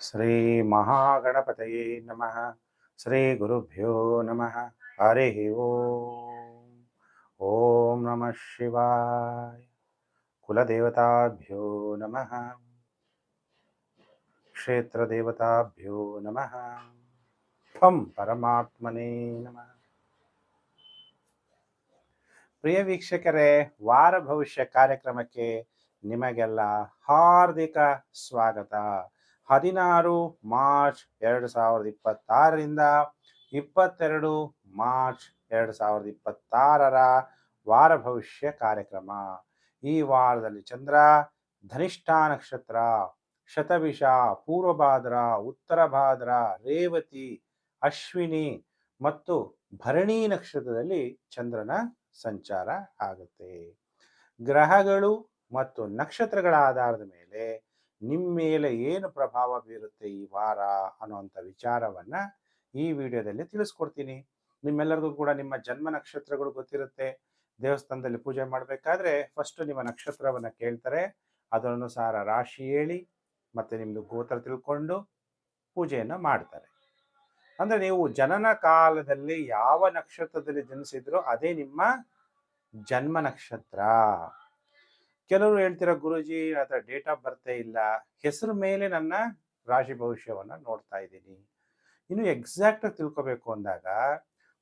ಶ್ರೀ ಮಹಾಗಣಪತಯೇ ನಮಃ. ಶ್ರೀ ಗುರುಭ್ಯೋ ನಮಃ. ಹರಿ ಓಂ. ಓಂ ನಮಃ ಶಿವಾಯ. ಕುಲದೇವತಾಭ್ಯೋ ನಮಃ. ಕ್ಷೇತ್ರ ದೇವತಾಭ್ಯೋ ನಮಃ. ತ್ವಂ ಪರಮಾತ್ಮನೇ ನಮಃ. ಪ್ರಿಯ ವೀಕ್ಷಕರೇ, ವಾರ ಭವಿಷ್ಯ ಕಾರ್ಯಕ್ರಮಕ್ಕೆ ನಿಮಗೆಲ್ಲ ಹಾರ್ದಿಕ ಸ್ವಾಗತ. 16 ಮಾರ್ಚ್ 2026ರಿಂದ 22 ಮಾರ್ಚ್ 2026 ವಾರ ಭವಿಷ್ಯ ಕಾರ್ಯಕ್ರಮ. ಈ ವಾರದಲ್ಲಿ ಚಂದ್ರ ಧನಿಷ್ಠಾ ನಕ್ಷತ್ರ, ಶತಭಿಷ, ಪೂರ್ವಭಾದ್ರ, ಉತ್ತರ ಭಾದ್ರ, ರೇವತಿ, ಅಶ್ವಿನಿ ಮತ್ತು ಭರಣಿ ನಕ್ಷತ್ರದಲ್ಲಿ ಚಂದ್ರನ ಸಂಚಾರ ಆಗುತ್ತೆ. ಗ್ರಹಗಳು ಮತ್ತು ನಕ್ಷತ್ರಗಳ ಆಧಾರದ ಮೇಲೆ ನಿಮ್ಮ ಮೇಲೆ ಏನು ಪ್ರಭಾವ ಬೀರುತ್ತೆ ಈ ವಾರ ಅನ್ನುವಂಥ ವಿಚಾರವನ್ನ ಈ ವಿಡಿಯೋದಲ್ಲಿ ತಿಳಿಸ್ಕೊಡ್ತೀನಿ. ನಿಮ್ಮೆಲ್ಲರಿಗೂ ಕೂಡ ನಿಮ್ಮ ಜನ್ಮ ನಕ್ಷತ್ರಗಳು ಗೊತ್ತಿರುತ್ತೆ. ದೇವಸ್ಥಾನದಲ್ಲಿ ಪೂಜೆ ಮಾಡಬೇಕಾದ್ರೆ ಫಸ್ಟ್ ನಿಮ್ಮ ನಕ್ಷತ್ರವನ್ನ ಕೇಳ್ತಾರೆ, ಅದರನುಸಾರ ರಾಶಿ ಹೇಳಿ ಮತ್ತೆ ನಿಮ್ದು ಗೋತ್ರ ತಿಳ್ಕೊಂಡು ಪೂಜೆಯನ್ನ ಮಾಡ್ತಾರೆ. ಅಂದ್ರೆ ನೀವು ಜನನ ಕಾಲದಲ್ಲಿ ಯಾವ ನಕ್ಷತ್ರದಲ್ಲಿ ಜನಿಸಿದ್ರೋ ಅದೇ ನಿಮ್ಮ ಜನ್ಮ ನಕ್ಷತ್ರ. ಕೆಲವರು ಹೇಳ್ತಿರೋ, ಗುರುಜಿ ಅದರ ಡೇಟ್ ಆಫ್ ಬರ್ತೇ ಇಲ್ಲ, ಹೆಸರು ಮೇಲೆ ನನ್ನ ರಾಶಿ ಭವಿಷ್ಯವನ್ನ ನೋಡ್ತಾ ಇದ್ದೀನಿ. ಇನ್ನು ಎಕ್ಸಾಕ್ಟ್ ಆಗಿ ತಿಳ್ಕೊಬೇಕು ಅಂದಾಗ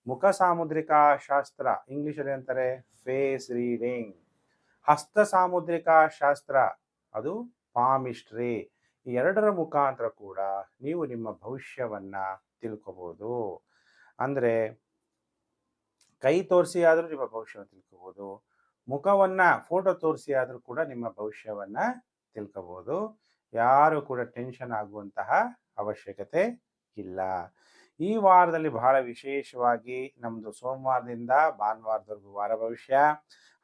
ಮುಖ ಸಾಮುದ್ರಿಕಾ ಶಾಸ್ತ್ರ, ಇಂಗ್ಲಿಷಲ್ಲಿ ಅಂತಾರೆ ಫೇಸ್ ರೀಡಿಂಗ್, ಹಸ್ತ ಸಾಮುದ್ರಿಕಾ ಶಾಸ್ತ್ರ ಅದು ಪಾಮಿಸ್ಟ್ರಿ, ಈ ಎರಡರ ಮುಖಾಂತರ ಕೂಡ ನೀವು ನಿಮ್ಮ ಭವಿಷ್ಯವನ್ನ ತಿಳ್ಕೊಬಹುದು. ಅಂದ್ರೆ ಕೈ ತೋರಿಸಿ ಆದರೂ ನಿಮ್ಮ ಭವಿಷ್ಯವನ್ನು ತಿಳ್ಕೋಬಹುದು, ಮುಖವನ್ನ ಫೋಟೋ ತೋರಿಸಿ ಆದರೂ ಕೂಡ ನಿಮ್ಮ ಭವಿಷ್ಯವನ್ನ ತಿಳ್ಕೋಬಹುದು. ಯಾರು ಕೂಡ ಟೆನ್ಷನ್ ಆಗುವಂತಹ ಅವಶ್ಯಕತೆ ಇಲ್ಲ. ಈ ವಾರದಲ್ಲಿ ಬಹಳ ವಿಶೇಷವಾಗಿ ನಮ್ದು ಸೋಮವಾರದಿಂದ ಭಾನುವಾರದವರೆಗೂ ವಾರ ಭವಿಷ್ಯ.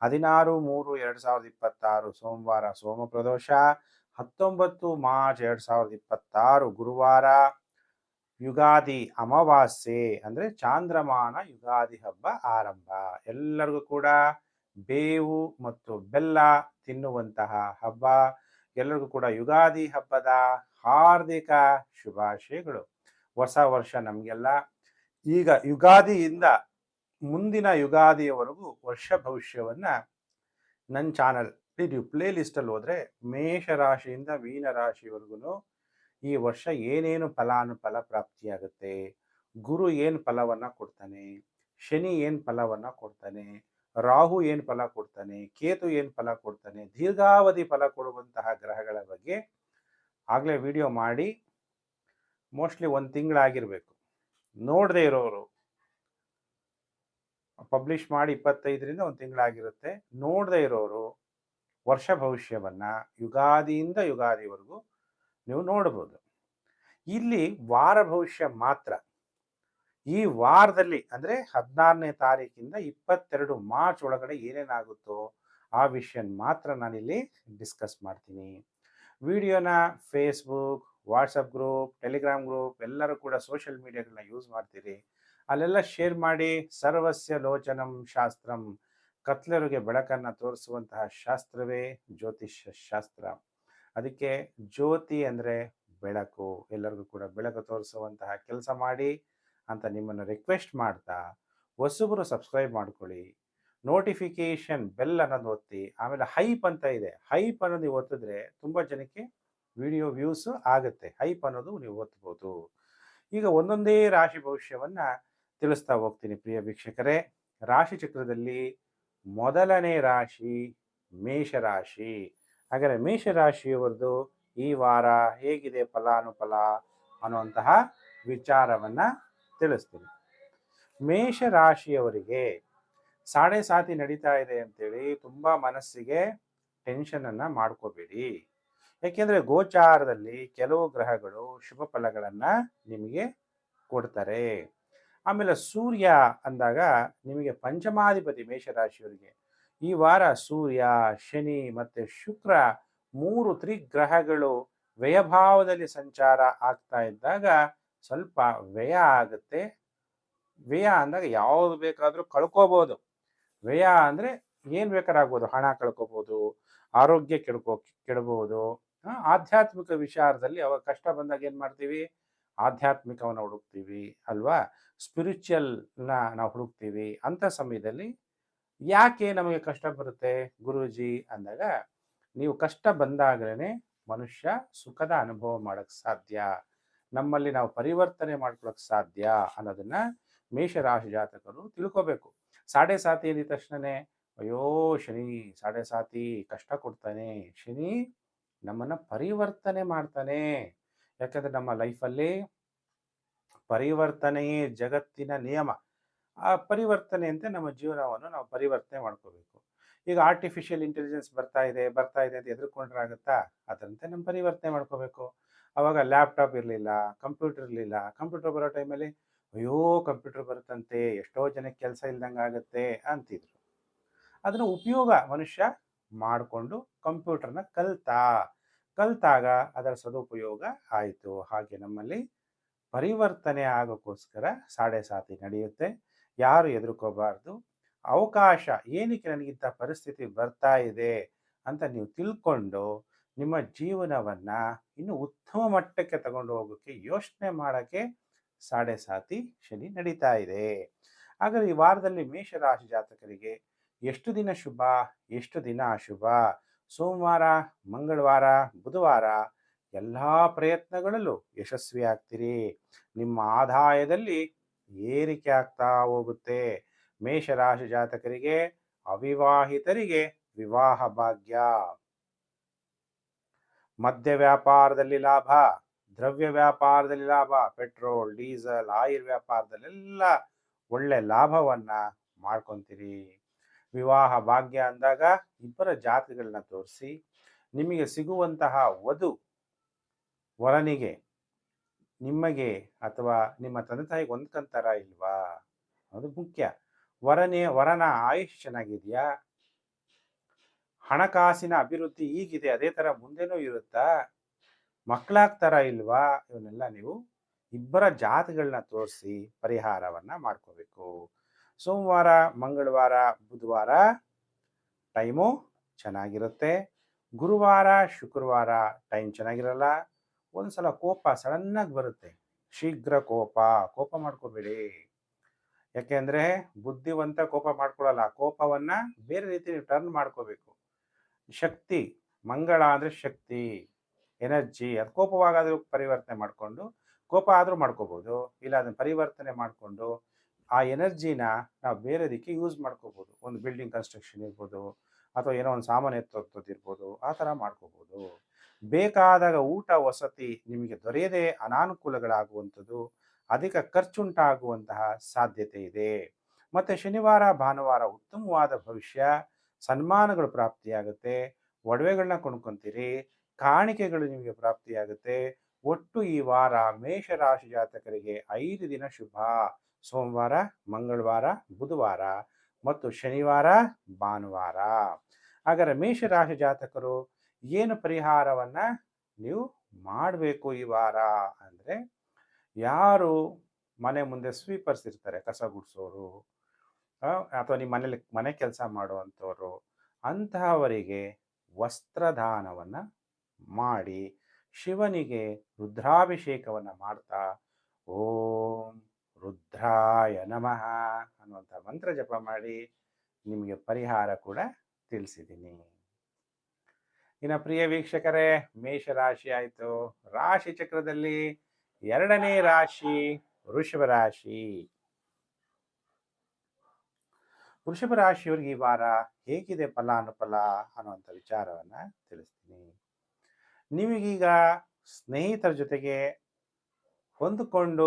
16/3/2026 ಸೋಮವಾರ ಸೋಮ ಪ್ರದೋಷ, 19 ಮಾರ್ಚ್ 2026 ಗುರುವಾರ ಯುಗಾದಿ ಅಮಾವಾಸ್ಯೆ, ಅಂದ್ರೆ ಚಾಂದ್ರಮಾನ ಯುಗಾದಿ ಹಬ್ಬ ಆರಂಭ. ಎಲ್ಲರಿಗೂ ಕೂಡ ಬೇವು ಮತ್ತು ಬೆಲ್ಲ ತಿನ್ನುವಂತಹ ಹಬ್ಬ. ಎಲ್ಲರಿಗೂ ಕೂಡ ಯುಗಾದಿ ಹಬ್ಬದ ಹಾರ್ದಿಕ ಶುಭಾಶಯಗಳು. ಹೊಸ ವರ್ಷ ನಮಗೆಲ್ಲ ಈಗ ಯುಗಾದಿಯಿಂದ ಮುಂದಿನ ಯುಗಾದಿಯವರೆಗೂ ವರ್ಷ ಭವಿಷ್ಯವನ್ನ ನನ್ನ ಚಾನಲ್ ನೀವು ಪ್ಲೇ ಲಿಸ್ಟಲ್ಲಿ ಹೋದ್ರೆ ಮೇಷರಾಶಿಯಿಂದ ಮೀನ ರಾಶಿವರೆಗೂ ಈ ವರ್ಷ ಏನೇನು ಫಲಾನುಫಲ ಪ್ರಾಪ್ತಿಯಾಗುತ್ತೆ, ಗುರು ಏನು ಫಲವನ್ನ ಕೊಡ್ತಾನೆ, ಶನಿ ಏನು ಫಲವನ್ನ ಕೊಡ್ತಾನೆ, ರಾಹು ಏನು ಫಲ ಕೊಡ್ತಾನೆ, ಕೇತು ಏನು ಫಲ ಕೊಡ್ತಾನೆ, ದೀರ್ಘಾವಧಿ ಫಲ ಕೊಡುವಂತಹ ಗ್ರಹಗಳ ಬಗ್ಗೆ ಆಗಲೇ ವಿಡಿಯೋ ಮಾಡಿ ಮೋಸ್ಟ್ಲಿ 1 ತಿಂಗಳಾಗಿರ್ಬೇಕು. ನೋಡದೇ ಇರೋರು ಪಬ್ಲಿಷ್ ಮಾಡಿ 25ರಿಂದ 1 ತಿಂಗಳಾಗಿರುತ್ತೆ. ನೋಡದೇ ಇರೋರು ವರ್ಷ ಭವಿಷ್ಯವನ್ನ ಯುಗಾದಿಯಿಂದ ಯುಗಾದಿವರೆಗೂ ನೀವು ನೋಡ್ಬೋದು. ಇಲ್ಲಿ ವಾರ ಭವಿಷ್ಯ ಮಾತ್ರ ಈ ವಾರದಲ್ಲಿ ಅಂದ್ರೆ 16ನೇ ತಾರೀಕಿಂದ 22 ಮಾರ್ಚ್ ಒಳಗಡೆ ಏನೇನಾಗುತ್ತೋ ಆ ವಿಷಯ ಮಾತ್ರ ನಾನಿಲ್ಲಿ ಡಿಸ್ಕಸ್ ಮಾಡ್ತೀನಿ. ವಿಡಿಯೋನ Facebook, WhatsApp group, Telegram group ಎಲ್ಲರೂ ಕೂಡ ಸೋಷಿಯಲ್ ಮೀಡಿಯಾಗಳನ್ನ ಯೂಸ್ ಮಾಡ್ತೀರಿ, ಅಲ್ಲೆಲ್ಲ ಶೇರ್ ಮಾಡಿ. ಸರ್ವಸ್ಯ ಲೋಚನಂ ಶಾಸ್ತ್ರಂ, ಕತ್ಲರಿಗೆ ಬೆಳಕನ್ನು ತೋರಿಸುವಂತಹ ಶಾಸ್ತ್ರವೇ ಜ್ಯೋತಿಷ್ಯ ಶಾಸ್ತ್ರ. ಅದಕ್ಕೆ ಜ್ಯೋತಿ ಅಂದರೆ ಬೆಳಕು, ಎಲ್ಲರಿಗೂ ಕೂಡ ಬೆಳಕು ತೋರಿಸುವಂತಹ ಕೆಲಸ ಮಾಡಿ ಅಂತ ನಿಮ್ಮನ್ನು ರಿಕ್ವೆಸ್ಟ್ ಮಾಡ್ತಾ, ಹೊಸಬರು ಸಬ್ಸ್ಕ್ರೈಬ್ ಮಾಡ್ಕೊಳ್ಳಿ, ನೋಟಿಫಿಕೇಶನ್ ಬೆಲ್ ಅನ್ನೋದು ಒತ್ತಿ, ಆಮೇಲೆ ಹೈಪ್ ಅಂತ ಇದೆ, ಹೈಪ್ ಅನ್ನೋದು ನೀವು ಒತ್ತಿದ್ರೆ ತುಂಬ ಜನಕ್ಕೆ ವಿಡಿಯೋ ವ್ಯೂಸ್ ಆಗುತ್ತೆ. ಹೈಪ್ ಅನ್ನೋದು ನೀವು ಒತ್ಬೋದು. ಈಗ ಒಂದೊಂದೇ ರಾಶಿ ಭವಿಷ್ಯವನ್ನ ತಿಳಿಸ್ತಾ ಹೋಗ್ತೀನಿ ಪ್ರಿಯ ವೀಕ್ಷಕರೇ. ರಾಶಿ ಚಕ್ರದಲ್ಲಿ ಮೊದಲನೇ ರಾಶಿ ಮೇಷರಾಶಿ. ಹಾಗಾದರೆ ಮೇಷರಾಶಿಯವರದು ಈ ವಾರ ಹೇಗಿದೆ ಫಲಾನುಫಲ ಅನ್ನುವಂತಹ ವಿಚಾರವನ್ನ ತಿಳಿಸ್ತೀನಿ. ಮೇಷರಾಶಿಯವರಿಗೆ ಸಾಡೆ ಸಾತಿ ನಡೀತಾ ಇದೆ ಅಂತೇಳಿ ತುಂಬಾ ಮನಸ್ಸಿಗೆ ಟೆನ್ಷನ್ ಅನ್ನ ಮಾಡ್ಕೋಬೇಡಿ. ಯಾಕೆಂದ್ರೆ ಗೋಚಾರದಲ್ಲಿ ಕೆಲವು ಗ್ರಹಗಳು ಶುಭ ಫಲಗಳನ್ನ ನಿಮಗೆ ಕೊಡ್ತಾರೆ. ಆಮೇಲೆ ಸೂರ್ಯ ಅಂದಾಗ ನಿಮಗೆ ಪಂಚಮಾಧಿಪತಿ ಮೇಷರಾಶಿಯವರಿಗೆ ಈ ವಾರ ಸೂರ್ಯ, ಶನಿ ಮತ್ತೆ ಶುಕ್ರ 3 ತ್ರಿಗ್ರಹಗಳು ವ್ಯಯಭಾವದಲ್ಲಿ ಸಂಚಾರ ಆಗ್ತಾ ಇದ್ದಾಗ ಸ್ವಲ್ಪ ವ್ಯಯ ಆಗುತ್ತೆ. ವ್ಯಯ ಅಂದಾಗ ಯಾವುದು ಬೇಕಾದ್ರೂ ಕಳ್ಕೋಬಹುದು. ವ್ಯಯ ಅಂದ್ರೆ ಏನ್ ಬೇಕಾರಾಗ್ಬೋದು, ಹಣ ಕಳ್ಕೋಬಹುದು, ಆರೋಗ್ಯ ಕೆಡಬಹುದು, ಆಧ್ಯಾತ್ಮಿಕ ವಿಚಾರದಲ್ಲಿ ಅವಾಗ ಕಷ್ಟ ಬಂದಾಗ ಏನು ಮಾಡ್ತೀವಿ? ಆಧ್ಯಾತ್ಮಿಕವನ್ನು ಹುಡುಕ್ತೀವಿ ಅಲ್ವಾ? ಸ್ಪಿರಿಚುವಲ್‌ನ ನಾವು ಹುಡುಕ್ತೀವಿ. ಅಂಥ ಸಮಯದಲ್ಲಿ ಯಾಕೆ ನಮಗೆ ಕಷ್ಟ ಬರುತ್ತೆ ಗುರೂಜಿ ಅಂದಾಗ, ನೀವು ಕಷ್ಟ ಬಂದಾಗಲೇನೆ ಮನುಷ್ಯ ಸುಖದ ಅನುಭವ ಮಾಡಕ್ಕೆ ಸಾಧ್ಯ. ನಮ್ಮಲ್ಲಿ ನಾವು ಪರಿವರ್ತನೆ ಮಾಡ್ಕೊಳಕ್ಕೆ ಸಾಧ್ಯ ಅನ್ನೋದನ್ನ ಮೇಷರಾಶಿ ಜಾತಕರು ತಿಳ್ಕೋಬೇಕು. ಸಾಡೆ ಸಾತಿ ಅಂದಿದ ತಕ್ಷಣನೇ ಅಯ್ಯೋ ಶನಿ ಸಾಡೆ ಸಾತಿ ಕಷ್ಟ ಕೊಡ್ತಾನೆ. ಶನಿ ನಮ್ಮನ್ನ ಪರಿವರ್ತನೆ ಮಾಡ್ತಾನೆ. ಯಾಕಂದ್ರೆ ನಮ್ಮ ಲೈಫಲ್ಲಿ ಪರಿವರ್ತನೆಯೇ ಜಗತ್ತಿನ ನಿಯಮ. ಆ ಪರಿವರ್ತನೆಯಂತೆ ನಮ್ಮ ಜೀವನವನ್ನು ನಾವು ಪರಿವರ್ತನೆ ಮಾಡ್ಕೋಬೇಕು. ಈಗ ಆರ್ಟಿಫಿಷಿಯಲ್ ಇಂಟೆಲಿಜೆನ್ಸ್ ಬರ್ತಾ ಇದೆ ಅಂತ ಹೆದರ್ಕೊಂಡ್ರೆ ಆಗುತ್ತಾ? ಅದರಂತೆ ನಮ್ಮ ಪರಿವರ್ತನೆ ಮಾಡ್ಕೋಬೇಕು. ಅವಾಗ ಲ್ಯಾಪ್ಟಾಪ್ ಇರಲಿಲ್ಲ, ಕಂಪ್ಯೂಟರ್ ಇರಲಿಲ್ಲ. ಕಂಪ್ಯೂಟರ್ ಬರೋ ಟೈಮಲ್ಲಿ ಅಯ್ಯೋ ಕಂಪ್ಯೂಟರ್ ಬರುತ್ತಂತೆ, ಎಷ್ಟೋ ಜನಕ್ಕೆ ಕೆಲಸ ಇಲ್ದಂಗೆ ಆಗುತ್ತೆ ಅಂತಿದ್ರು. ಅದನ್ನು ಉಪಯೋಗ ಮನುಷ್ಯ ಮಾಡಿಕೊಂಡು ಕಂಪ್ಯೂಟರ್ನ ಕಲ್ತಾಗ ಅದರ ಸದುಪಯೋಗ ಆಯಿತು. ಹಾಗೆ ನಮ್ಮಲ್ಲಿ ಪರಿವರ್ತನೆ ಆಗೋಕ್ಕೋಸ್ಕರ ಸಾಡೆ ಸಾತಿ ನಡೆಯುತ್ತೆ. ಯಾರು ಹೆದರ್ಕೋಬಾರ್ದು. ಅವಕಾಶ ಏನಕ್ಕೆ ನನಗಿಂತ ಪರಿಸ್ಥಿತಿ ಬರ್ತಾ ಇದೆ ಅಂತ ನೀವು ತಿಳ್ಕೊಂಡು ನಿಮ್ಮ ಜೀವನವನ್ನ ಇನ್ನು ಉತ್ತಮ ಮಟ್ಟಕ್ಕೆ ತಗೊಂಡು ಹೋಗೋಕ್ಕೆ ಯೋಚನೆ ಮಾಡೋಕ್ಕೆ ಸಾಡೆ ಸಾತಿ ಶನಿ ನಡೀತಾ ಇದೆ. ಹಾಗಾದ್ರೆ ಈ ವಾರದಲ್ಲಿ ಮೇಷರಾಶಿ ಜಾತಕರಿಗೆ ಎಷ್ಟು ದಿನ ಶುಭ, ಎಷ್ಟು ದಿನ ಅಶುಭ? ಸೋಮವಾರ, ಮಂಗಳವಾರ, ಬುಧವಾರ ಎಲ್ಲ ಪ್ರಯತ್ನಗಳಲ್ಲೂ ಯಶಸ್ವಿ ಆಗ್ತೀರಿ. ನಿಮ್ಮ ಆದಾಯದಲ್ಲಿ ಏರಿಕೆ ಆಗ್ತಾ ಹೋಗುತ್ತೆ. ಮೇಷರಾಶಿ ಜಾತಕರಿಗೆ ಅವಿವಾಹಿತರಿಗೆ ವಿವಾಹ ಭಾಗ್ಯ, ಮದ್ಯ ವ್ಯಾಪಾರದಲ್ಲಿ ಲಾಭ, ದ್ರವ್ಯ ವ್ಯಾಪಾರದಲ್ಲಿ ಲಾಭ, ಪೆಟ್ರೋಲ್ ಡೀಸೆಲ್ ಆಯಿಲ್ ವ್ಯಾಪಾರದಲ್ಲೆಲ್ಲ ಒಳ್ಳೆ ಲಾಭವನ್ನ ಮಾಡ್ಕೊಂತೀರಿ. ವಿವಾಹ ಭಾಗ್ಯ ಅಂದಾಗ ಇಬ್ಬರ ಜಾತಿಗಳನ್ನ ತೋರಿಸಿ ನಿಮಗೆ ಸಿಗುವಂತಹ ವರನಿಗೆ ನಿಮಗೆ ಅಥವಾ ನಿಮ್ಮ ತಂದೆ ತಾಯಿಗೆ ಹೊಂದ್ಕೊಂತಾರ ಇಲ್ವಾ? ಅದು ಮುಖ್ಯ. ವರನ ಆಯುಷ್ ಚೆನ್ನಾಗಿದೆಯಾ? ಹಣಕಾಸಿನ ಅಭಿವೃದ್ಧಿ ಈಗಿದೆ ಅದೇ ಥರ ಮುಂದೆನೂ ಇರುತ್ತಾ? ಮಕ್ಕಳಾಗ್ತಾರ ಇಲ್ವಾ? ಇವನ್ನೆಲ್ಲ ನೀವು ಇಬ್ಬರ ಜಾತಿಗಳನ್ನ ತೋರಿಸಿ ಪರಿಹಾರವನ್ನ ಮಾಡ್ಕೋಬೇಕು. ಸೋಮವಾರ, ಮಂಗಳವಾರ, ಬುಧವಾರ ಟೈಮು ಚೆನ್ನಾಗಿರುತ್ತೆ. ಗುರುವಾರ, ಶುಕ್ರವಾರ ಟೈಮ್ ಚೆನ್ನಾಗಿರಲ್ಲ. ಒಂದ್ಸಲ ಕೋಪ ಸಡನ್ನಾಗಿ ಬರುತ್ತೆ. ಶೀಘ್ರ ಕೋಪ ಮಾಡ್ಕೋಬೇಡಿ. ಯಾಕೆಂದ್ರೆ ಬುದ್ಧಿವಂತ ಕೋಪ ಮಾಡ್ಕೊಳ್ಳಲ್ಲ. ಕೋಪವನ್ನ ಬೇರೆ ರೀತಿ ನೀವು ಟರ್ನ್ ಮಾಡ್ಕೋಬೇಕು. ಶಕ್ತಿ, ಮಂಗಳ ಅಂದ್ರೆ ಶಕ್ತಿ, ಎನರ್ಜಿ. ಅದು ಕೋಪವಾಗಾದ್ರೂ ಪರಿವರ್ತನೆ ಮಾಡಿಕೊಂಡು ಕೋಪ ಆದ್ರೂ ಮಾಡ್ಕೋಬಹುದು. ಇಲ್ಲ ಅದನ್ನ ಪರಿವರ್ತನೆ ಮಾಡಿಕೊಂಡು ಆ ಎನರ್ಜಿನ ನಾವು ಬೇರೆ ದಿಕ್ಕೆ ಯೂಸ್ ಮಾಡ್ಕೋಬಹುದು. ಒಂದು ಬಿಲ್ಡಿಂಗ್ ಕನ್ಸ್ಟ್ರಕ್ಷನ್ ಇರ್ಬೋದು, ಅಥವಾ ಏನೋ ಒಂದು ಸಾಮಾನು ಎತ್ತೋದಿರ್ಬೋದು, ಆ ಥರ ಮಾಡ್ಕೋಬಹುದು. ಬೇಕಾದಾಗ ಊಟ ವಸತಿ ನಿಮಗೆ ದೊರೆಯದೇ ಅನಾನುಕೂಲಗಳಾಗುವಂಥದ್ದು, ಅಧಿಕ ಖರ್ಚುಂಟಾಗುವಂತಹ ಸಾಧ್ಯತೆ ಇದೆ. ಮತ್ತೆ ಶನಿವಾರ, ಭಾನುವಾರ ಉತ್ತಮವಾದ ಭವಿಷ್ಯ, ಸನ್ಮಾನಗಳು ಪ್ರಾಪ್ತಿಯಾಗುತ್ತೆ, ಒಡವೆಗಳನ್ನ ಕೊಂಡ್ಕೊಂತೀರಿ, ಕಾಣಿಕೆಗಳು ನಿಮಗೆ ಪ್ರಾಪ್ತಿಯಾಗುತ್ತೆ. ಒಟ್ಟು ಈ ವಾರ ಮೇಷರಾಶಿ ಜಾತಕರಿಗೆ 5 ದಿನ ಶುಭ. ಸೋಮವಾರ, ಮಂಗಳವಾರ, ಬುಧವಾರ ಮತ್ತು ಶನಿವಾರ, ಭಾನುವಾರ. ಹಾಗಾದರೆ ಮೇಷರಾಶಿ ಜಾತಕರು ಏನು ಪರಿಹಾರವನ್ನ ನೀವು ಮಾಡಬೇಕು ಈ ವಾರ ಅಂದರೆ, ಯಾರು ಮನೆ ಮುಂದೆ ಸ್ವೀಪರ್ಸ್ ಇರ್ತಾರೆ, ಕಸ ಗುಡಿಸೋರು, ಅಥವಾ ನಿಮ್ಮ ಮನೇಲಿ ಮನೆ ಕೆಲಸ ಮಾಡುವಂಥವ್ರು, ಅಂತಹವರಿಗೆ ವಸ್ತ್ರದಾನವನ್ನು ಮಾಡಿ ಶಿವನಿಗೆ ರುದ್ರಾಭಿಷೇಕವನ್ನು ಮಾಡ್ತಾ ಓಂ ರುದ್ರಾಯ ನಮಃ ಅನ್ನುವಂಥ ಮಂತ್ರ ಜಪ ಮಾಡಿ ನಿಮಗೆ ಪರಿಹಾರ ಕೂಡ ತಿಳಿಸಿದ್ದೀನಿ. ಇನ್ನು ಪ್ರಿಯ ವೀಕ್ಷಕರೇ, ಮೇಷರಾಶಿ ಆಯಿತು. ರಾಶಿ ಚಕ್ರದಲ್ಲಿ 2ನೇ ರಾಶಿ ವೃಷಭ ರಾಶಿ. ವೃಷಭ ರಾಶಿಯವರಿಗೆ ಈ ವಾರ ಹೇಗಿದೆ ಫಲಾನುಫಲ ಅನ್ನುವಂಥ ವಿಚಾರವನ್ನ ತಿಳಿಸ್ತೀನಿ. ನಿಮಗೀಗ ಸ್ನೇಹಿತರ ಜೊತೆಗೆ ಹೊಂದಿಕೊಂಡು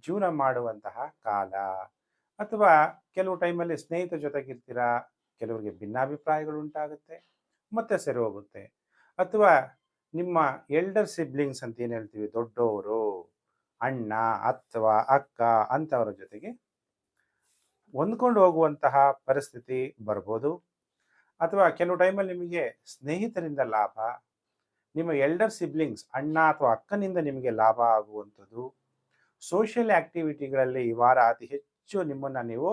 ಜೀವನ ಮಾಡುವಂತಹ ಕಾಲ, ಅಥವಾ ಕೆಲವು ಟೈಮಲ್ಲಿ ಸ್ನೇಹಿತರ ಜೊತೆಗಿರ್ತೀರಾ, ಕೆಲವರಿಗೆ ಭಿನ್ನಾಭಿಪ್ರಾಯಗಳು ಉಂಟಾಗುತ್ತೆ, ಮತ್ತೆ ಸರಿ ಹೋಗುತ್ತೆ. ಅಥವಾ ನಿಮ್ಮ ಎಲ್ಡರ್ ಸಿಬ್ಲಿಂಗ್ಸ್ ಅಂತ ಏನು ಹೇಳ್ತೀವಿ, ದೊಡ್ಡವರು, ಅಣ್ಣ ಅಥವಾ ಅಕ್ಕ ಅಂಥವರ ಜೊತೆಗೆ ಹೊಂದ್ಕೊಂಡು ಹೋಗುವಂತಹ ಪರಿಸ್ಥಿತಿ ಬರ್ಬೋದು. ಅಥವಾ ಕೆಲವು ಟೈಮಲ್ಲಿ ನಿಮಗೆ ಸ್ನೇಹಿತರಿಂದ ಲಾಭ, ನಿಮ್ಮ ಎಲ್ಡರ್ ಸಿಬ್ಲಿಂಗ್ಸ್ ಅಣ್ಣ ಅಥವಾ ಅಕ್ಕನಿಂದ ನಿಮಗೆ ಲಾಭ ಆಗುವಂಥದ್ದು. ಸೋಷಿಯಲ್ ಆಕ್ಟಿವಿಟಿಗಳಲ್ಲಿ ಈ ವಾರ ಅತಿ ಹೆಚ್ಚು ನಿಮ್ಮನ್ನು ನೀವು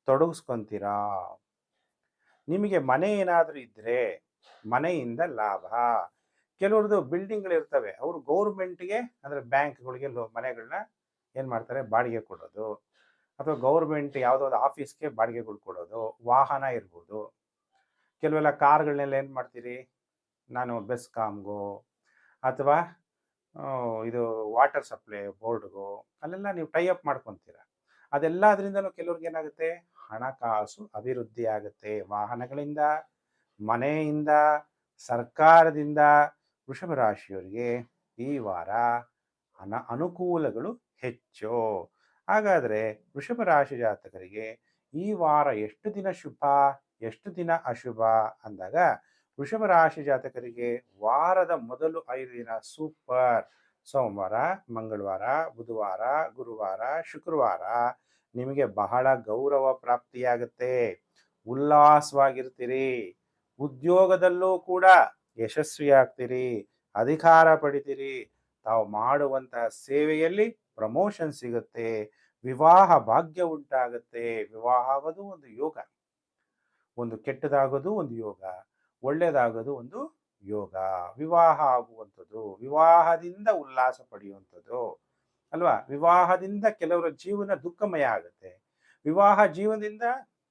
ತೊಡಗಿಸ್ಕೊತೀರಾ. ನಿಮಗೆ ಮನೆ ಏನಾದರೂ ಇದ್ದರೆ ಮನೆಯಿಂದ ಲಾಭ. ಕೆಲವ್ರದ್ದು ಬಿಲ್ಡಿಂಗ್ಗಳಿರ್ತವೆ, ಅವರು ಗೌರ್ಮೆಂಟ್ಗೆ ಅಂದರೆ ಬ್ಯಾಂಕ್ಗಳಿಗೆ ಮನೆಗಳನ್ನ ಏನು ಮಾಡ್ತಾರೆ, ಬಾಡಿಗೆ ಕೊಡೋದು, ಅಥವಾ ಗೌರ್ಮೆಂಟ್ ಯಾವುದೋ ಒಂದು ಆಫೀಸ್ಗೆ ಬಾಡಿಗೆಗಳು ಕೊಡೋದು, ವಾಹನ ಇರ್ಬೋದು. ಕೆಲವೆಲ್ಲ ಕಾರ್ಗಳನ್ನೆಲ್ಲ ಏನು ಮಾಡ್ತೀರಿ, ನಾನು ಬೆಸ್ಕಾಮ್ಗೋ ಅಥವಾ ಇದು ವಾಟರ್ ಸಪ್ಲೈ ಬೋರ್ಡ್ಗೋ ಅಲ್ಲೆಲ್ಲ ನೀವು ಟೈ ಅಪ್ ಮಾಡ್ಕೊತೀರ. ಅದೆಲ್ಲದರಿಂದನೂ ಕೆಲವ್ರಿಗೆ ಏನಾಗುತ್ತೆ, ಹಣಕಾಸು ಅಭಿವೃದ್ಧಿ ಆಗುತ್ತೆ. ವಾಹನಗಳಿಂದ, ಮನೆಯಿಂದ, ಸರ್ಕಾರದಿಂದ. ವೃಷಭ ರಾಶಿಯವರಿಗೆ ಈ ವಾರ ಅನುಕೂಲಗಳು ಹೆಚ್ಚು. ಹಾಗಾದರೆ ವೃಷಭ ರಾಶಿ ಜಾತಕರಿಗೆ ಈ ವಾರ ಎಷ್ಟು ದಿನ ಶುಭ, ಎಷ್ಟು ದಿನ ಅಶುಭ ಅಂದಾಗ, ವೃಷಭ ರಾಶಿ ಜಾತಕರಿಗೆ ವಾರದ ಮೊದಲು 5 ದಿನ ಸೂಪರ್. ಸೋಮವಾರ, ಮಂಗಳವಾರ, ಬುಧವಾರ, ಗುರುವಾರ, ಶುಕ್ರವಾರ ನಿಮಗೆ ಬಹಳ ಗೌರವ ಪ್ರಾಪ್ತಿಯಾಗುತ್ತೆ, ಉಲ್ಲಾಸವಾಗಿರ್ತೀರಿ, ಉದ್ಯೋಗದಲ್ಲೂ ಕೂಡ ಯಶಸ್ವಿಯಾಗ್ತೀರಿ, ಅಧಿಕಾರ ಪಡಿತೀರಿ, ತಾವು ಮಾಡುವಂತಹ ಸೇವೆಯಲ್ಲಿ ಪ್ರಮೋಷನ್ ಸಿಗುತ್ತೆ, ವಿವಾಹ ಭಾಗ್ಯ ಉಂಟಾಗುತ್ತೆ. ವಿವಾಹ ಆಗೋದು ಒಂದು ಯೋಗ, ಒಂದು ಕೆಟ್ಟದಾಗೋದು ಒಂದು ಯೋಗ, ಒಳ್ಳೆಯದಾಗೋದು ಒಂದು ಯೋಗ. ವಿವಾಹ ಆಗುವಂಥದ್ದು, ವಿವಾಹದಿಂದ ಉಲ್ಲಾಸ ಪಡೆಯುವಂಥದ್ದು ಅಲ್ವಾ. ವಿವಾಹದಿಂದ ಕೆಲವರ ಜೀವನ ದುಃಖಮಯ ಆಗುತ್ತೆ, ವಿವಾಹ ಜೀವನದಿಂದ